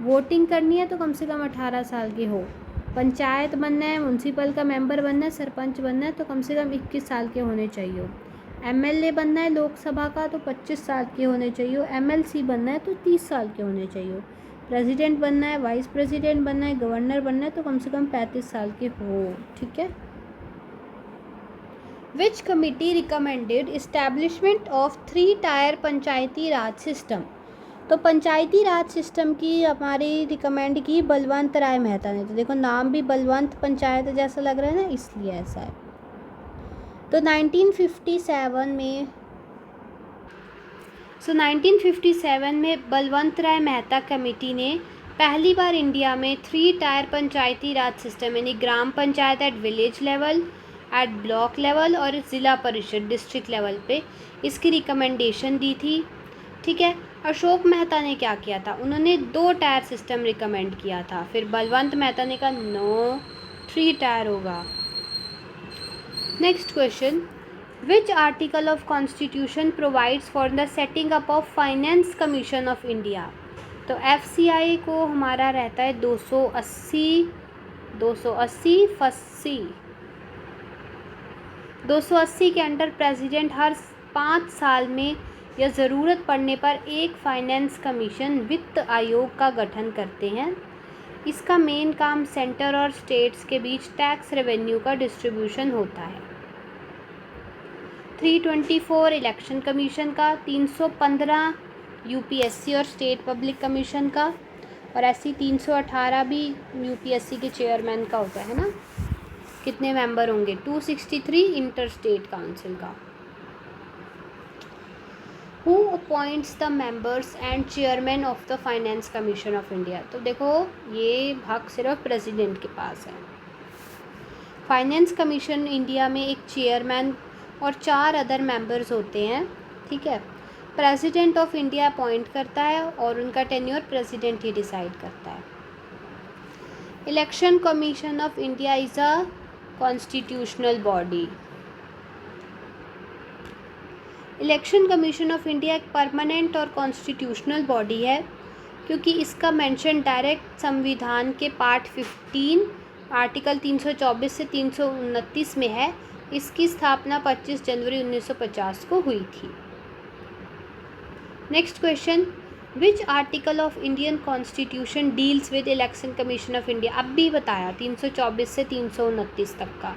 वोटिंग करनी है तो कम से कम 18 साल के हो, पंचायत बनना है, म्यूनसिपल का मेंबर बनना है, सरपंच बनना है तो कम से कम 21 साल के होने चाहिए, एमएलए बनना है लोकसभा का तो 25 साल के होने चाहिए, एमएलसी बनना है तो 30 साल के होने चाहिए, प्रेसिडेंट बनना है, वाइस प्रेसिडेंट बनना है, गवर्नर बनना है तो कम से कम 35 साल के हो। ठीक है, विच committee recommended establishment of 3 tyre Panchayati raj system? तो पंचायती राज सिस्टम की हमारी रिकमेंड की बलवंत राय मेहता ने। तो देखो नाम भी बलवंत पंचायत जैसा लग रहा है ना, इसलिए ऐसा है। तो 1957 में बलवंत राय मेहता कमेटी ने पहली बार इंडिया में 3 टायर पंचायती राज सिस्टम यानी gram panchayat at village level, at block level और ज़िला परिषद डिस्ट्रिक्ट लेवल पे इसकी रिकमेंडेशन दी थी। ठीक है, अशोक मेहता ने क्या किया था, उन्होंने 2 टायर सिस्टम रिकमेंड किया था, फिर बलवंत मेहता ने कहा नो 3 टायर होगा। Next question, which article of constitution provides for the setting up of finance commission of India? तो FCI को हमारा रहता है 280 के अंडर प्रेसिडेंट हर 5 साल में या ज़रूरत पड़ने पर एक फाइनेंस कमीशन वित्त आयोग का गठन करते हैं। इसका मेन काम सेंटर और स्टेट्स के बीच टैक्स रेवेन्यू का डिस्ट्रीब्यूशन होता है। 324 इलेक्शन कमीशन का, 315 यूपीएससी और स्टेट पब्लिक कमीशन का, और ऐसी 318 भी यूपीएससी के चेयरमैन का होता है ना। कितने मेंबर होंगे? 263 इंटर स्टेट काउंसिल का। Who appoints the members and chairman of the finance commission of India? तो देखो ये हक सिर्फ प्रेसिडेंट के पास है। फाइनेंस कमीशन इंडिया में एक चेयरमैन और 4 अदर मेंबर्स होते हैं, ठीक है। प्रेसिडेंट ऑफ इंडिया अपॉइंट करता है और उनका टेन्योर प्रेसिडेंट ही डिसाइड करता है। Election commission of India is a constitutional body. Election commission of India एक परमानेंट और कॉन्स्टिट्यूशनल बॉडी है, क्योंकि इसका मेंशन डायरेक्ट संविधान के पार्ट 15 आर्टिकल 324 से 329 में है। इसकी स्थापना 25 जनवरी 1950 को हुई थी। Next question, which article of Indian constitution deals with election commission of India? अब भी बताया 324 से 329 तक का,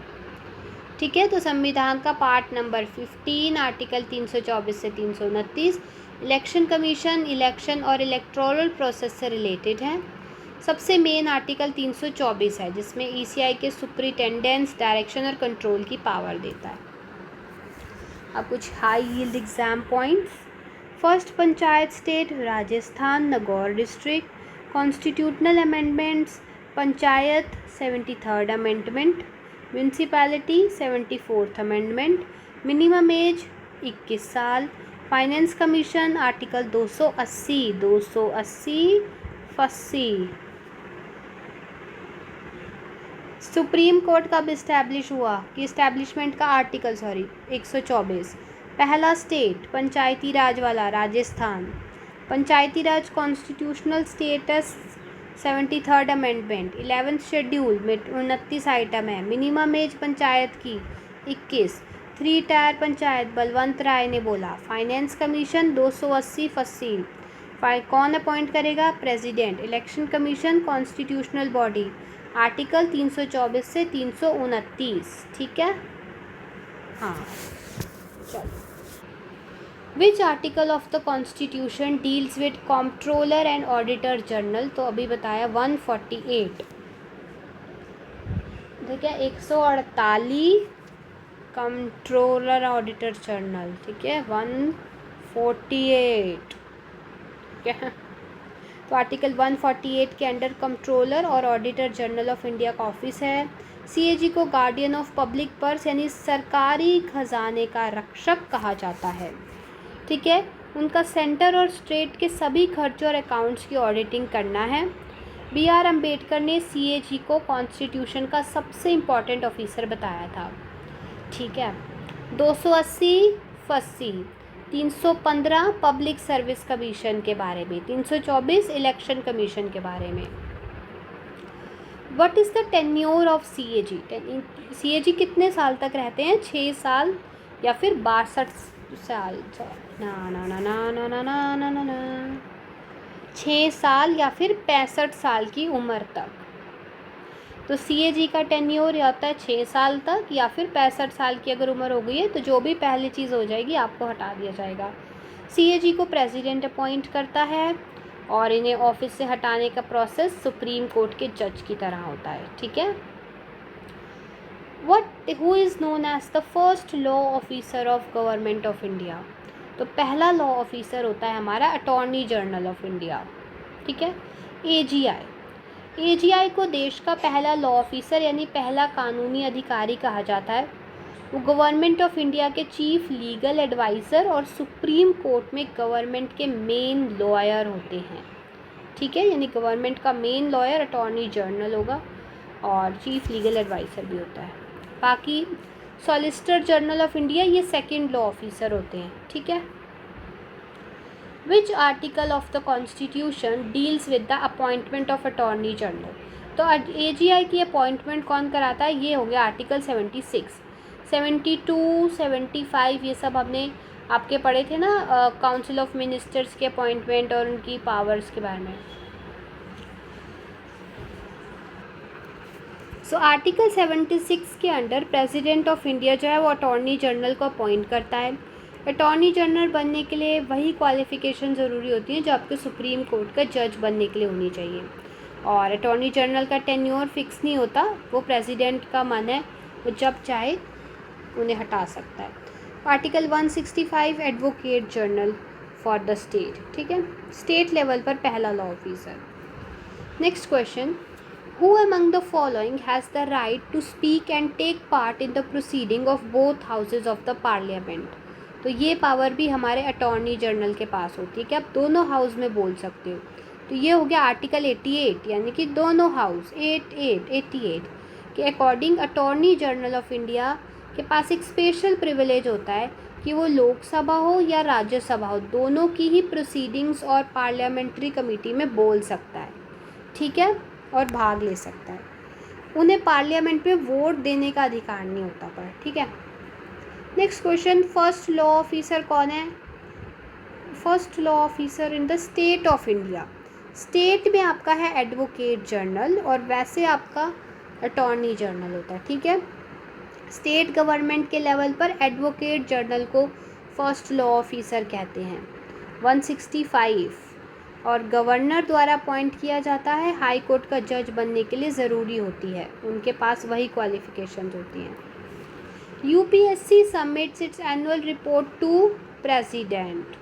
ठीक है। तो संविधान का पार्ट नंबर 15 आर्टिकल 324 से 329 इलेक्शन कमीशन इलेक्शन और इलेक्टोरल प्रोसेस से रिलेटेड है। सबसे मेन आर्टिकल 324 है, जिसमें ईसीआई के सुपरिटेंडेंस डायरेक्शन और कंट्रोल की पावर देता है। अब कुछ high yield exam points. First panchayat state Rajasthan Nagaur district. Constitutional amendments panchayat 73rd amendment. Municipality 74th amendment. Minimum age 21 साल। फाइनेंस कमीशन आर्टिकल 280 फस्सी। सुप्रीम कोर्ट कब इस्टेब्लिश हुआ? कि इस्टेब्लिशमेंट का आर्टिकल 124। पहला स्टेट पंचायती राज वाला Rajasthan. Panchayati raj constitutional status 73rd amendment. 11th schedule में 29 item है। मिनिमम एज पंचायत की 21। 3 टायर पंचायत बलवंत राय ने बोला। Finance commission 280 फस्सी। कौन अपॉइंट करेगा? President. Election commission constitutional body article 324 से 329, ठीक है। हाँ चलो, विच article of the constitution deals with controller and auditor general? तो अभी बताया 148, ठीक है। 148 कंट्रोलर ऑडिटर जनरल, ठीक है। 148, ठीक है। तो आर्टिकल 148 के अंडर कंट्रोलर और ऑडिटर जनरल ऑफ इंडिया का ऑफिस है। सीएजी को गार्डियन ऑफ पब्लिक पर्स यानी सरकारी खजाने का रक्षक कहा जाता है, ठीक है। उनका सेंटर और स्टेट के सभी खर्चों और अकाउंट्स की ऑडिटिंग करना है। BR अम्बेडकर ने सीएजी को कॉन्स्टिट्यूशन का सबसे इम्पॉर्टेंट ऑफिसर बताया था, ठीक है। 280 फस्सी। 315 पब्लिक सर्विस कमीशन के बारे में। 324 इलेक्शन कमीशन के बारे में। What is the tenure of CAG? CAG कितने साल तक रहते हैं? 6 साल या फिर 62 साल? ना ना ना ना ना ना ना ना ना ना 6 साल या फिर 65 साल की उम्र तक। तो सीएजी का टेन्योर होता है 6 साल तक, या फिर 65 साल की अगर उम्र हो गई है तो जो भी पहली चीज़ हो जाएगी आपको हटा दिया जाएगा। सीएजी को प्रेसिडेंट अपॉइंट करता है और इन्हें ऑफिस से हटाने का प्रोसेस सुप्रीम कोर्ट के जज की तरह होता है, ठीक है। Who is known as the first law officer of government of India? तो पहला लॉ ऑफिसर होता है हमारा अटॉर्नी जनरल ऑफ इंडिया, ठीक है। एजीआई को देश का पहला लॉ ऑफिसर यानी पहला कानूनी अधिकारी कहा जाता है। वो गवर्नमेंट ऑफ इंडिया के चीफ लीगल एडवाइज़र और सुप्रीम कोर्ट में गवर्नमेंट के मेन लॉयर होते हैं, ठीक है। यानी गवर्नमेंट का मेन लॉयर अटॉर्नी जनरल होगा और चीफ लीगल एडवाइज़र भी होता है। बाकी सॉलिसिटर जनरल ऑफ इंडिया ये सेकंड लॉ ऑफिसर होते हैं, ठीक है। विच article of the constitution deals with the appointment of attorney general? तो एजीआई की अपॉइंटमेंट कौन कराता है? ये हो गया आर्टिकल 76, 72, 75 ये सब हमने आपके पढ़े थे ना, काउंसिल ऑफ मिनिस्टर्स के अपॉइंटमेंट और उनकी पावर्स के बारे में। सो आर्टिकल 76 के अंडर प्रेसिडेंट ऑफ इंडिया जो है वो अटॉर्नी जनरल को अपॉइंट करता है। अटॉर्नी जनरल बनने के लिए वही क्वालिफ़िकेशन ज़रूरी होती है जो आपके सुप्रीम कोर्ट का जज बनने के लिए होनी चाहिए। और अटॉर्नी जनरल का टेन्योर फिक्स नहीं होता, वो प्रेसिडेंट का मन है, वो जब चाहे उन्हें हटा सकता है। Article 165 advocate general for the state, ठीक है, स्टेट लेवल पर पहला law officer. Next question, who among the following has the right to speak and take part in the proceeding of both houses of the parliament. तो ये power भी हमारे attorney general के पास होती है कि आप दोनों हाउस में बोल सकते हो। तो ये हो गया आर्टिकल 88, यानी कि दोनों हाउस 88 के according attorney general of India के पास एक स्पेशल प्रिविलेज होता है कि वो लोकसभा हो या राज्यसभा हो, दोनों की ही प्रोसीडिंग्स और पार्लियामेंट्री कमेटी में बोल सकता है, ठीक है, और भाग ले सकता है। उन्हें पार्लियामेंट में वोट देने का अधिकार नहीं होता पर, ठीक है। Next question, first law officer कौन है? First law officer in the state of India. State में आपका है एडवोकेट जनरल और वैसे आपका अटॉर्नी जनरल होता है, ठीक है। स्टेट गवर्नमेंट के लेवल पर एडवोकेट जनरल को फर्स्ट लॉ ऑफिसर कहते हैं। 165 और गवर्नर द्वारा अपॉइंट किया जाता है, हाई कोर्ट का जज बनने के लिए ज़रूरी होती है, उनके पास वही क्वालिफिकेशंस होती हैं। UPSC submits its annual report to president,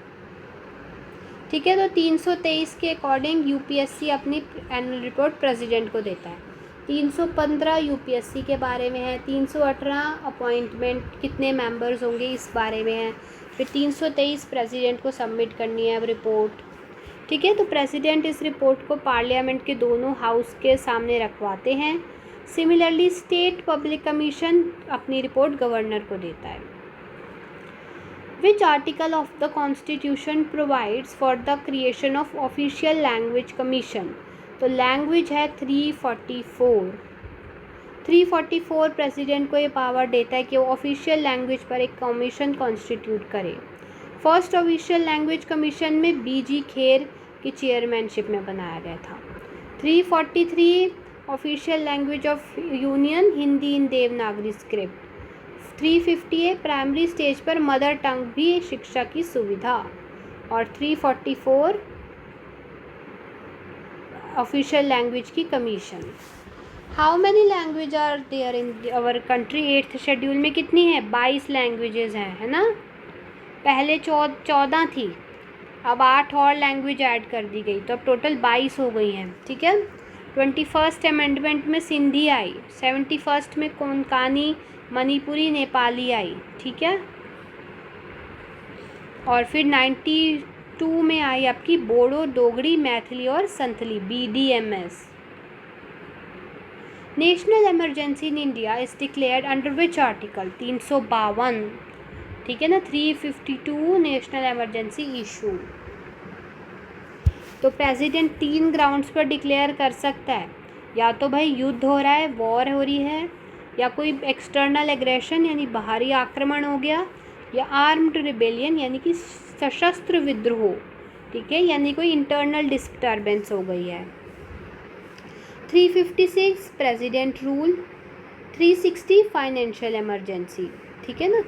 ठीक है। तो 323 के अकॉर्डिंग यूपीएससी अपनी एनुअल रिपोर्ट प्रेसिडेंट को देता है। 315 यूपीएससी के बारे में है, 318 अपॉइंटमेंट कितने मेंबर्स होंगे इस बारे में है, फिर 323 प्रेसिडेंट को सबमिट करनी है अब रिपोर्ट, ठीक है। तो प्रेसिडेंट इस रिपोर्ट को पार्लियामेंट के दोनों हाउस के सामने रखवाते हैं। सिमिलरली स्टेट पब्लिक कमीशन अपनी रिपोर्ट गवर्नर को देता है। विच article of the constitution provides for the creation of official language commission? तो लैंग्वेज है 344। 344 प्रेसिडेंट को ये पावर देता है कि वो ऑफिशियल लैंग्वेज पर एक कमीशन कॉन्स्टिट्यूट करे। फर्स्ट ऑफिशियल लैंग्वेज कमीशन में बीजी खेर की चेयरमैनशिप में बनाया गया था। 343 official language of union Hindi in Devanagari script. 358 primary stage पर मदर टंग भी शिक्षा की सुविधा। और 344 ऑफिशियल लैंग्वेज की कमीशन। How many language are there in our country? 8th schedule में कितनी है? 22 लैंग्वेजेस हैं, है ना। पहले 14 थी, अब 8 और लैंग्वेज ऐड कर दी गई, तो अब टोटल 22 हो गई हैं, ठीक है। 21st अमेंडमेंट में सिंधी आई, 71st में कोंकणी मणिपुरी नेपाली आई, ठीक है। और फिर 92 में आई आपकी बोडो डोगरी मैथिली और Santhali BDMS। National emergency in India is declared under which article? 352, ठीक है ना। 352 नेशनल इमरजेंसी इशू। तो प्रेसिडेंट 3 ग्राउंड्स पर डिक्लेयर कर सकता है, या तो भाई युद्ध हो रहा है, वॉर हो रही है, या कोई एक्सटर्नल एग्रेशन यानी बाहरी आक्रमण हो गया, या आर्म्ड रिबेलियन यानी कि सशस्त्र विद्रोह, ठीक है, यानी कोई इंटरनल डिस्टर्बेंस हो गई है। 356 प्रेसिडेंट रूल, 360 फाइनेंशियल इमरजेंसी, ठीक है ना।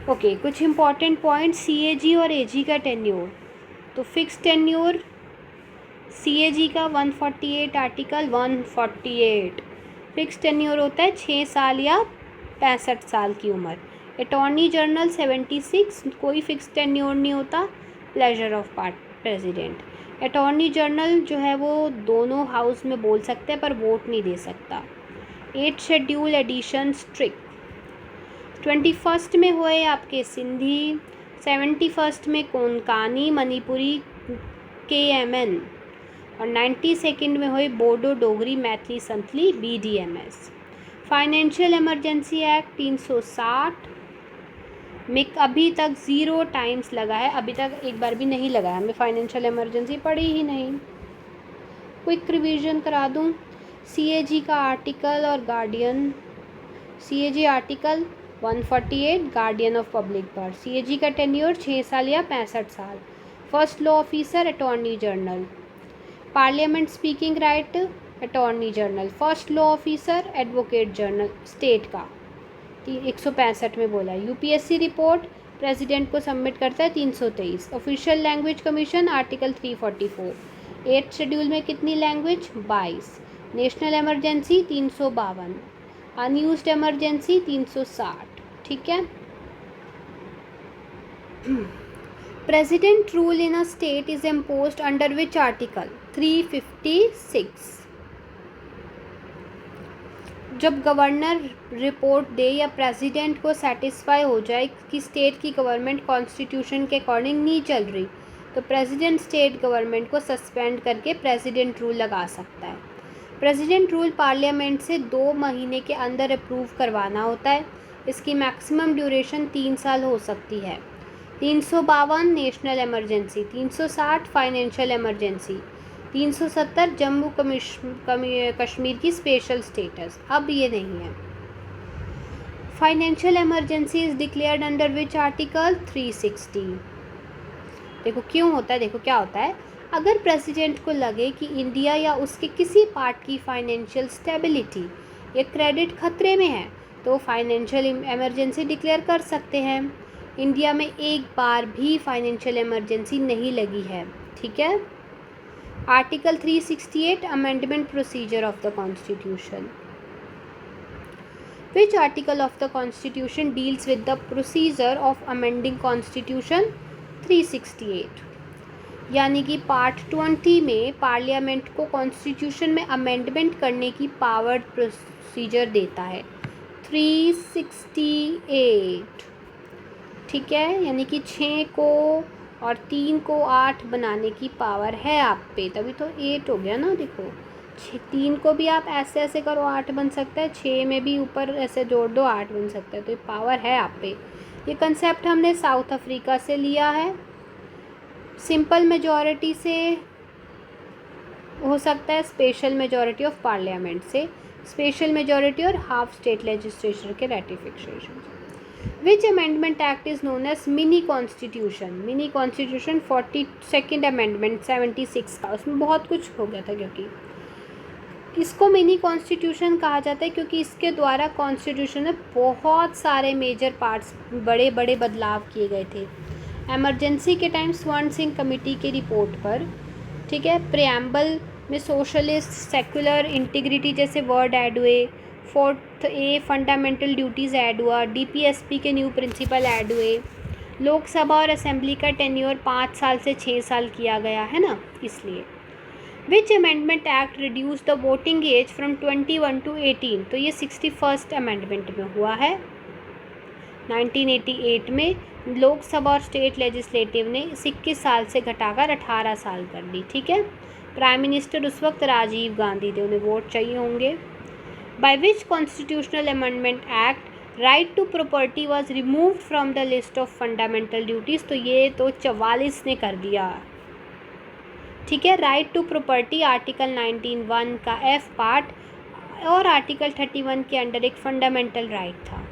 ओके, कुछ इंपॉर्टेंट पॉइंट CAG और AG का टेन्योर। तो फिक्स टेन्योर CAG का 148 आर्टिकल 148 फिक्स टेन्योर होता है 6 साल या 65 साल की उम्र। अटॉर्नी जनरल 76, कोई फिक्स टेन्योर नहीं होता, pleasure of president. Attorney general जो है वो दोनों हाउस में बोल सकते हैं पर वोट नहीं दे सकता। 8 शेड्यूल एडिशन स्ट्रिक्ट। 21st में हुए आपके सिंधी, 71st में कोंकणी मणिपुरी KMN, और 92nd में हुए Bodo Dogri Maithili Santhali BDMS। Financial emergency act 360 में अभी तक 0 टाइम्स लगा है, अभी तक एक बार भी नहीं लगा है, हमें फाइनेंशियल इमरजेंसी पड़ी ही नहीं। क्विक रिवीजन करा दूँ, CAG का आर्टिकल और guardian. CAG article 148 guardian of public पर। CAG का टेन्योर 6 साल या 65 साल। First law officer attorney general. Parliament speaking right attorney general. First law officer advocate general state का 165 में बोला। यूपीएससी रिपोर्ट प्रेसिडेंट को सबमिट करता है 323। Official language commission article 344। 8th schedule में कितनी language? 22। National emergency 352। Unused emergency 360। ठीक है। President rule in a state is imposed under which article? 356। जब गवर्नर रिपोर्ट दे या प्रेसिडेंट को सेटिस्फाई हो जाए कि स्टेट की गवर्नमेंट कॉन्स्टिट्यूशन के अकॉर्डिंग नहीं चल रही, तो प्रेसिडेंट स्टेट गवर्नमेंट को सस्पेंड करके प्रेसिडेंट रूल लगा सकता है। प्रेसिडेंट रूल पार्लियामेंट से 2 महीने के अंदर अप्रूव करवाना होता है। इसकी मैक्सिमम ड्यूरेशन 3 साल हो सकती है। 352 national emergency, 360 financial emergency, 370 Jammu Kashmir की स्पेशल स्टेटस। अब ये नहीं है। Financial emergency is declared under which article? 360। देखो क्यों होता है, देखो क्या होता है। अगर प्रेसिडेंट को लगे कि इंडिया या उसके किसी पार्ट की फाइनेंशियल स्टेबिलिटी या क्रेडिट खतरे में है, तो फाइनेंशियल इमरजेंसी डिक्लेयर कर सकते हैं। इंडिया में एक बार भी फाइनेंशियल इमरजेंसी नहीं लगी है। ठीक है। Article 368 amendment procedure of the constitution. Which article of the constitution deals with the procedure of amending constitution? 368। यानी कि पार्ट 20 में पार्लियामेंट को कॉन्स्टिट्यूशन में अमेंडमेंट करने की पावर प्रोसीजर देता है। 368। ठीक है। यानी कि 6 को और 3 को 8 बनाने की पावर है आप पे, तभी तो 8 हो गया ना। देखो 3 को भी आप ऐसे ऐसे करो 8 बन सकता है, 6 में भी ऊपर ऐसे जोड़ दो 8 बन सकता है, तो ये पावर है आप पे। ये कंसेप्ट हमने साउथ अफ्रीका से लिया है। सिंपल मेजॉरिटी से हो सकता है, स्पेशल मेजॉरिटी ऑफ पार्लियामेंट से, स्पेशल मेजॉरिटी और हाफ स्टेट लेजिस्लेचर के रेटिफिकेशन से। Which amendment act is known as mini constitution? Mini constitution 42nd amendment 76 का, उसमें बहुत कुछ हो गया था। क्योंकि इसको मिनी कॉन्स्टिट्यूशन कहा जाता है क्योंकि इसके द्वारा कॉन्स्टिट्यूशन में बहुत सारे मेजर पार्ट्स, बड़े बड़े बदलाव किए गए थे। एमरजेंसी के टाइम स्वर्ण सिंह कमेटी की रिपोर्ट पर, ठीक है, प्रियम्बल में सोशलिस्ट सेकुलर इंटीग्रिटी जैसे वर्ड ऐड हुए। 4A फंडामेंटल ड्यूटीज़ ऐड हुआ। DPSP के न्यू प्रिंसिपल ऐड हुए। लोकसभा और असेंबली का टेन्योर 5 साल से 6 साल किया गया है ना, इसलिए। Which amendment act reduce the voting age from 21 to 18? तो ये 61st अमेंडमेंट में हुआ है। 1988 में लोकसभा और स्टेट लेजिस्लेटिव ने 21 साल से घटाकर 18 साल कर दी। ठीक है। प्राइम मिनिस्टर उस वक्त राजीव गांधी थे, उन्हें वोट चाहिए होंगे। By which constitutional amendment act right to property was removed from the list of fundamental duties? तो ये तो 44 ने कर दिया। ठीक है। राइट टू प्रॉपर्टी आर्टिकल 19(1) का F पार्ट और आर्टिकल 31 के अंडर एक फंडामेंटल राइट था।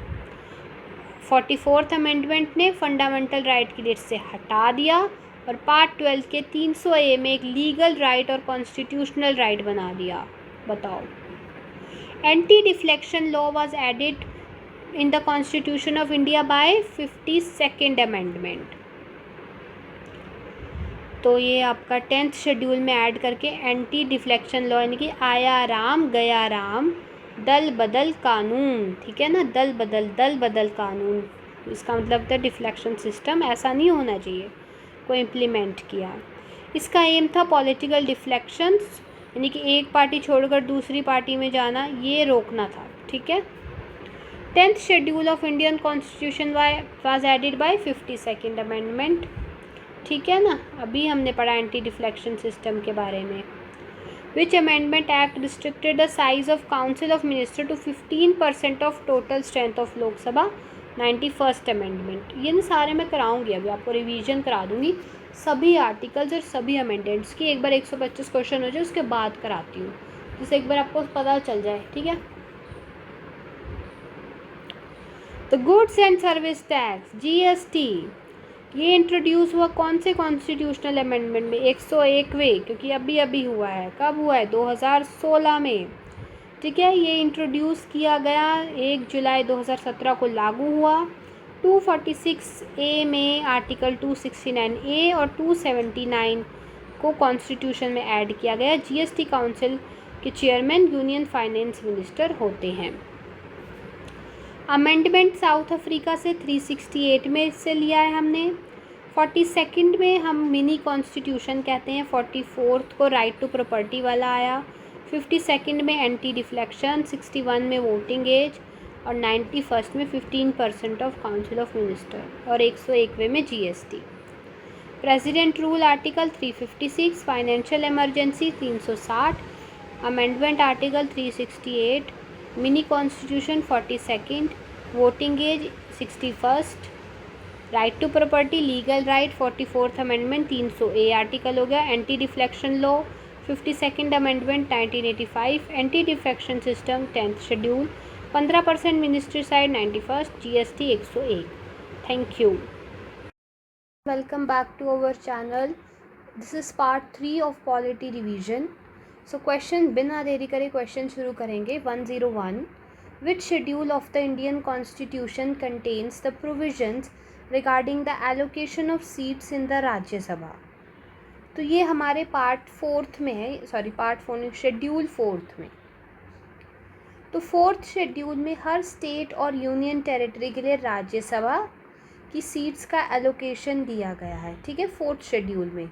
44th अमेंडमेंट ने फंडामेंटल राइट की लिस्ट से हटा दिया और पार्ट 12 के 300A में एक लीगल राइट और कॉन्स्टिट्यूशनल राइट बना दिया। बताओ। Anti defection law was added in the constitution of India by 52nd amendment. तो ये आपका 10th शेड्यूल में ऐड करके एंटी डिफ्लेक्शन लॉ, यानी कि आया राम गया राम, दल बदल कानून। ठीक है ना, दल बदल कानून। इसका मतलब था डिफ्लेक्शन सिस्टम ऐसा नहीं होना चाहिए, को इम्प्लीमेंट किया। इसका एम था पॉलिटिकल डिफ्लेक्शंस, यानी कि एक पार्टी छोड़कर दूसरी पार्टी में जाना, ये रोकना था। ठीक है। 10th schedule of Indian constitution was added by 52nd amendment. ठीक है ना। अभी हमने पढ़ा एंटी डिफ्लेक्शन सिस्टम के बारे में। Which amendment act restricted the size of council of minister to 15% of total strength of Lok Sabha? 91st amendment. ये ना सारे मैं कराऊंगी, अभी आपको रिवीजन करा दूंगी सभी आर्टिकल्स और सभी अमेंडमेंट्स की। एक बार 125 क्वेश्चन हो जाए उसके बाद कराती हूँ, जिससे एक बार आपको पता चल जाए। ठीक है। The goods and service tax GST ये इंट्रोड्यूस हुआ कौन से कॉन्स्टिट्यूशनल अमेंडमेंट में? 101वें, क्योंकि अभी अभी हुआ है। कब हुआ है? 2016 में। ठीक है, ये इंट्रोड्यूस किया गया 1 जुलाई 2017 को लागू हुआ। 246A में आर्टिकल 269A और 279 को कॉन्स्टिट्यूशन में ऐड किया गया। जीएसटी काउंसिल के चेयरमैन यूनियन फाइनेंस मिनिस्टर होते हैं। अमेंडमेंट साउथ अफ्रीका से 368 में से लिया है हमने। 42nd में हम मिनी कॉन्स्टिट्यूशन कहते हैं। 44th को राइट टू प्रॉपर्टी वाला आया। 52nd में एंटी डिफ्लेक्शन। 61 में वोटिंग एज और 91st में 15% ऑफ काउंसिल ऑफ मिनिस्टर और 101वें में GST. President rule article 356। Financial emergency 360। Amendment article 368। Mini constitution 42nd। Voting age 61st। Right to property legal right 44th amendment 300A article हो गया। Anti defection law 52nd amendment 1985। Anti defection system 10th schedule. 15% ministry side 91st। GST 101। Thank you. Welcome back to our channel. This is part 3 of polity revision. So question बिना देरी करे question शुरू करेंगे। 101 which schedule of the Indian constitution contains the provisions regarding the allocation of seats in the Rajya Sabha? तो ये हमारे part 4th में है, सॉरी पार्ट 4 नहीं, शेड्यूल 4th में। तो 4th शेड्यूल में हर स्टेट और यूनियन टेरिटरी के लिए राज्यसभा की सीट्स का एलोकेशन दिया गया है। ठीक है, 4th शेड्यूल में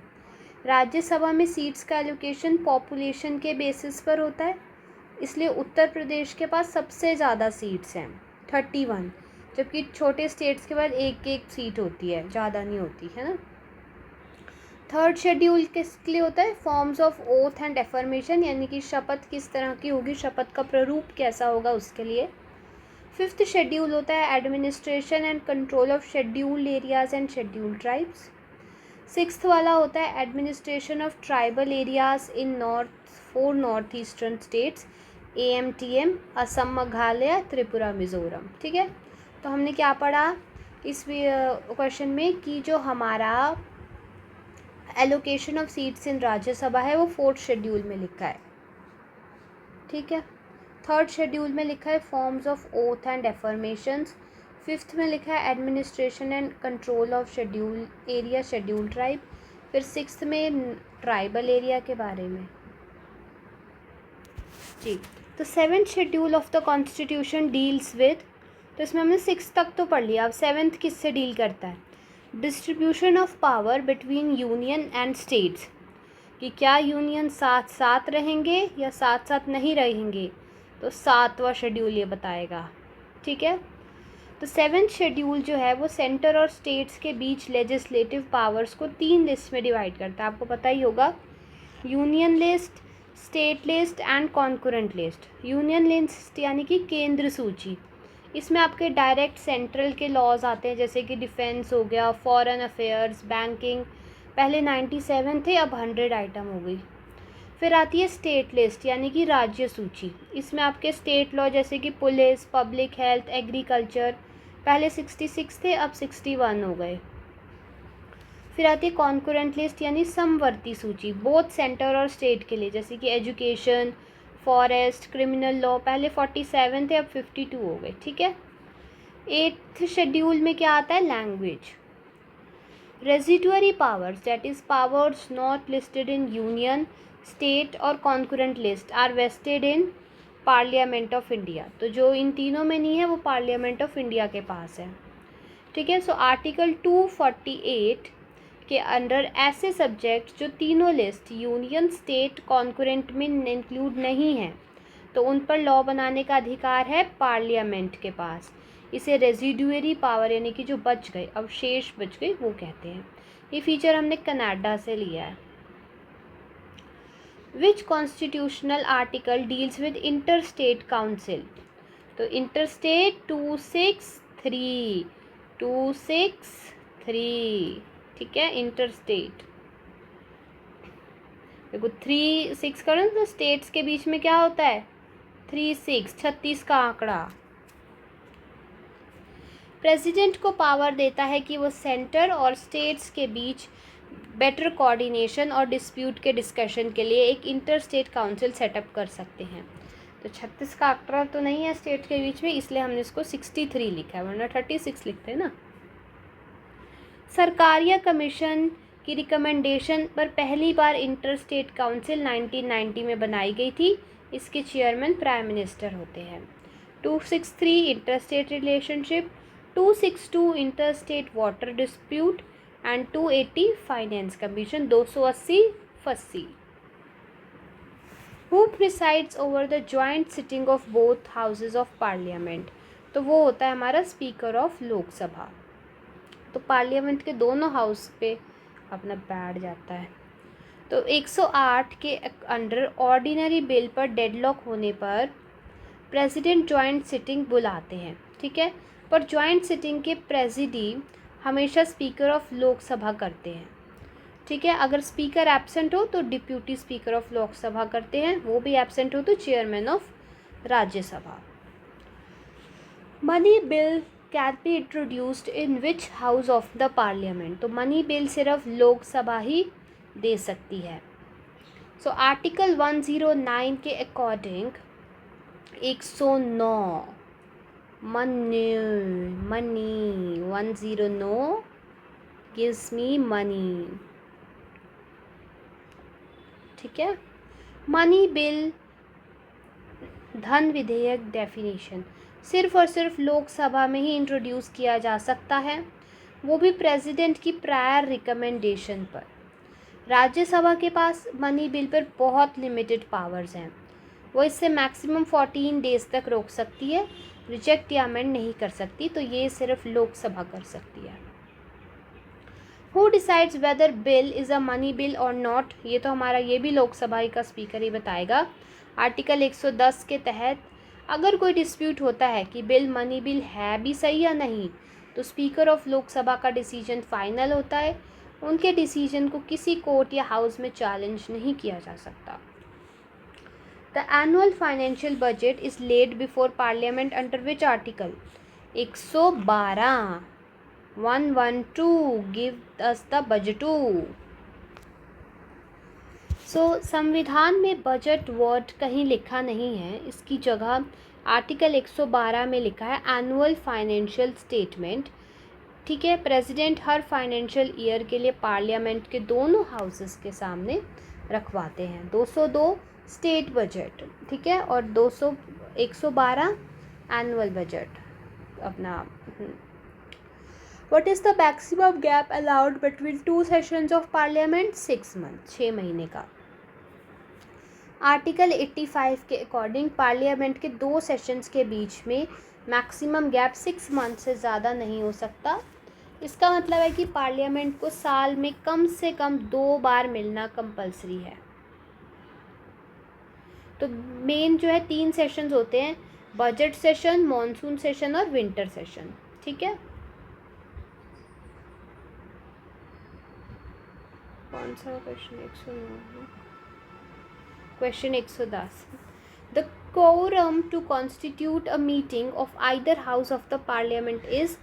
राज्यसभा में सीट्स का एलोकेशन पॉपुलेशन के बेसिस पर होता है, इसलिए उत्तर प्रदेश के पास सबसे ज़्यादा सीट्स हैं 31, जबकि छोटे स्टेट्स के बाद एक एक सीट होती है, ज़्यादा नहीं होती है ना। 3rd शेड्यूल किसके लिए होता है? Forms of oath and affirmation, यानी कि शपथ किस तरह की होगी, शपथ का प्रारूप कैसा होगा, उसके लिए। 5th शेड्यूल होता है administration and control of scheduled areas and scheduled tribes. 6th वाला होता है administration of tribal areas in north eastern states, AMTM, Assam, Meghalaya, Tripura, Mizoram. ठीक है, तो हमने क्या पढ़ा इस क्वेश्चन में कि जो हमारा एलोकेशन ऑफ सीट्स इन राज्यसभा है वो 4th शेड्यूल में लिखा है। ठीक है, 3rd शेड्यूल में लिखा है forms of oath and affirmations. 5th में लिखा है administration and control of schedule area, schedule tribe. फिर 6th में ट्राइबल एरिया के बारे में। जी, तो 7th schedule of the constitution deals with, तो इसमें हमने 6th तक तो पढ़ लिया। अब 7th किससे डील करता है? Distribution of power between union and states, कि क्या यूनियन साथ साथ रहेंगे या साथ साथ नहीं रहेंगे, तो 7वां शेड्यूल ये बताएगा। ठीक है, तो 7th शेड्यूल जो है वो सेंटर और स्टेट्स के बीच लेजिस्लेटिव पावर्स को 3 लिस्ट में डिवाइड करता है। आपको पता ही होगा, union list, state list and concurrent list. Union list यानी कि केंद्र सूची, इसमें आपके डायरेक्ट सेंट्रल के लॉज आते हैं, जैसे कि डिफेंस हो गया, फॉरेन अफेयर्स, बैंकिंग। पहले 97 थे, अब 100 आइटम हो गई। फिर आती है स्टेट लिस्ट यानी कि राज्य सूची, इसमें आपके स्टेट लॉ जैसे कि पुलिस, पब्लिक हेल्थ, एग्रीकल्चर, पहले 66 थे, अब 61 हो गए। फिर आती है कॉन्करेंट लिस्ट यानी समवर्ती सूची, बोथ सेंटर और स्टेट के लिए, जैसे कि एजुकेशन, फॉरेस्ट, क्रिमिनल लॉ, पहले 47 थे, अब 52 हो गए। ठीक है, 8th शेड्यूल में क्या आता है? Language. Residuary powers, that is powers not listed in union, state और concurrent list are vested in parliament of India. तो जो इन तीनों में नहीं है वो पार्लियामेंट ऑफ इंडिया के पास है। ठीक है, सो आर्टिकल 248 के अंडर ऐसे सब्जेक्ट जो तीनों लिस्ट यूनियन, स्टेट, कॉन्करेंट में इंक्लूड नहीं हैं, तो उन पर लॉ बनाने का अधिकार है पार्लियामेंट के पास। इसे रेजिडुअरी पावर यानी कि जो बच गए, अवशेष बच गए, वो कहते हैं। ये फीचर हमने कनाडा से लिया है। Which constitutional article deals with inter state council? तो इंटर स्टेट 263 263। ठीक है, इंटर स्टेट देखो 36 करो तो स्टेट्स के बीच में क्या होता है? 36 का आंकड़ा। प्रेसिडेंट को पावर देता है कि वो सेंटर और स्टेट्स के बीच बेटर कोऑर्डिनेशन और डिस्प्यूट के डिस्कशन के लिए एक इंटर स्टेट काउंसिल सेटअप कर सकते हैं। तो 36 का आंकड़ा तो नहीं है स्टेट के बीच में, इसलिए हमने इसको 63 लिखा है, वरना 36 लिखते हैं ना। सरकार या कमीशन की रिकमेंडेशन पर पहली बार इंटर स्टेट काउंसिल 1990 में बनाई गई थी। इसके चेयरमैन प्राइम मिनिस्टर होते हैं। 263 inter state relationship, 262 inter state water dispute and 280 finance commission, 280 फस्सी। Who presides over the joint sitting of both houses of parliament? तो वो होता है हमारा स्पीकर ऑफ लोकसभा। तो पार्लियामेंट के दोनों हाउस पे अपना बैठ जाता है। तो 108 के अंडर ऑर्डिनरी बिल पर डेडलॉक होने पर प्रेसिडेंट जॉइंट सिटिंग बुलाते हैं, ठीक है। पर जॉइंट सिटिंग के प्रेसिडी हमेशा स्पीकर ऑफ लोकसभा करते हैं, ठीक है। अगर स्पीकर एब्सेंट हो तो डिप्यूटी स्पीकर ऑफ लोकसभा करते हैं, वो भी एब्सेंट हो तो chairman of Rajya Sabha. Money bill can be introduced in which house of the parliament? तो मनी बिल सिर्फ लोकसभा ही दे सकती है। सो आर्टिकल 109 के according 109 money 109 gives me money, ठीक है। मनी बिल धन विधेयक डेफिनेशन सिर्फ और सिर्फ लोकसभा में ही इंट्रोड्यूस किया जा सकता है, वो भी प्रेसिडेंट की प्रायर रिकमेंडेशन पर। राज्यसभा के पास मनी बिल पर बहुत लिमिटेड पावर्स हैं, वो इससे मैक्सिमम 14 डेज तक रोक सकती है, रिजेक्ट या अमेंड नहीं कर सकती, तो ये सिर्फ लोकसभा कर सकती है। Who decides whether bill is a money bill और नॉट? ये तो हमारा ये भी लोकसभा का स्पीकर ही बताएगा। आर्टिकल 110 के तहत अगर कोई डिस्प्यूट होता है कि बिल मनी बिल है भी सही या नहीं, तो स्पीकर ऑफ लोकसभा का डिसीजन फाइनल होता है। उनके डिसीजन को किसी कोर्ट या हाउस में चैलेंज नहीं किया जा सकता। The annual financial budget is laid before parliament under which article? 112 112 give us the budget. संविधान में बजट वर्ड कहीं लिखा नहीं है, इसकी जगह आर्टिकल 112 में लिखा है एनुअल फाइनेंशियल स्टेटमेंट, ठीक है। प्रेसिडेंट हर फाइनेंशियल ईयर के लिए पार्लियामेंट के दोनों हाउसेस के सामने रखवाते हैं। 202 स्टेट बजट, ठीक है, और 112 एनुअल बजट अपना। What is the maximum gap allowed between two sessions of parliament? 6 months, 6 महीने का। आर्टिकल 85 के अकॉर्डिंग पार्लियामेंट के 2 सेशंस के बीच में मैक्सिमम गैप 6 मंथ से ज़्यादा नहीं हो सकता। इसका मतलब है कि पार्लियामेंट को साल में कम से कम 2 बार मिलना कंपलसरी है। तो मेन जो है 3 सेशंस होते हैं, बजट सेशन, मॉनसून सेशन और विंटर सेशन, ठीक है। कौन सा question? 109। Question 110। The quorum to constitute a meeting of either house of the parliament is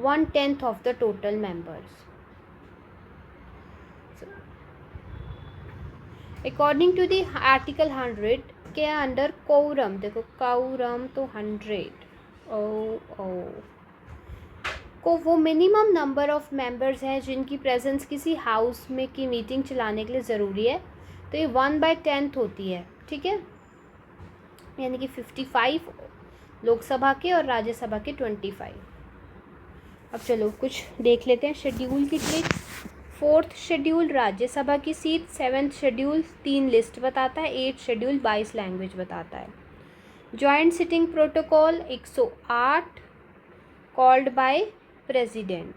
1/10 of the total members. According to the article 100 के अंडर quorum, देखो quorum तो 100 को वो मिनिमम नंबर ऑफ मेंबर्स हैं जिनकी प्रेजेंस किसी house में की मीटिंग चलाने के लिए ज़रूरी है। तो ये 1/10 होती है, ठीक है, यानी कि 55 लोकसभा के और राज्यसभा के 25। अब चलो कुछ देख लेते हैं शेड्यूल की ट्रिक। 4th शेड्यूल राज्यसभा की सीट, 7th शेड्यूल 3 लिस्ट बताता है, 8th शेड्यूल 22 लैंग्वेज बताता है। Joint sitting protocol 108 called by president,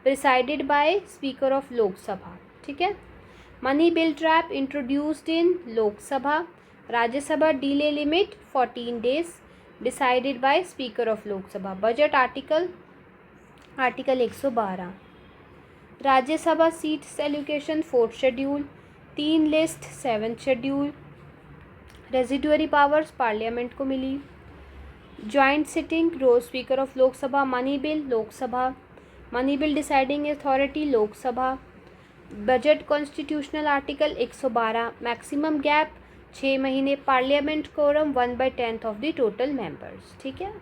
presided by speaker of Lok Sabha, ठीक है। Money bill trap introduced in Lok Sabha, Rajya Sabha delay limit 14 days, decided by speaker of Lok Sabha. Budget article 112। Rajya Sabha seats allocation 4th schedule, 3 list 7th schedule. Residuary powers parliament को मिली। Joint sitting, रोज speaker of Lok Sabha, money bill Lok Sabha, money bill deciding authority Lok Sabha, budget constitutional article 112, maximum gap 6 महीने, parliament quorum 1/10 of the total members. ठीक है।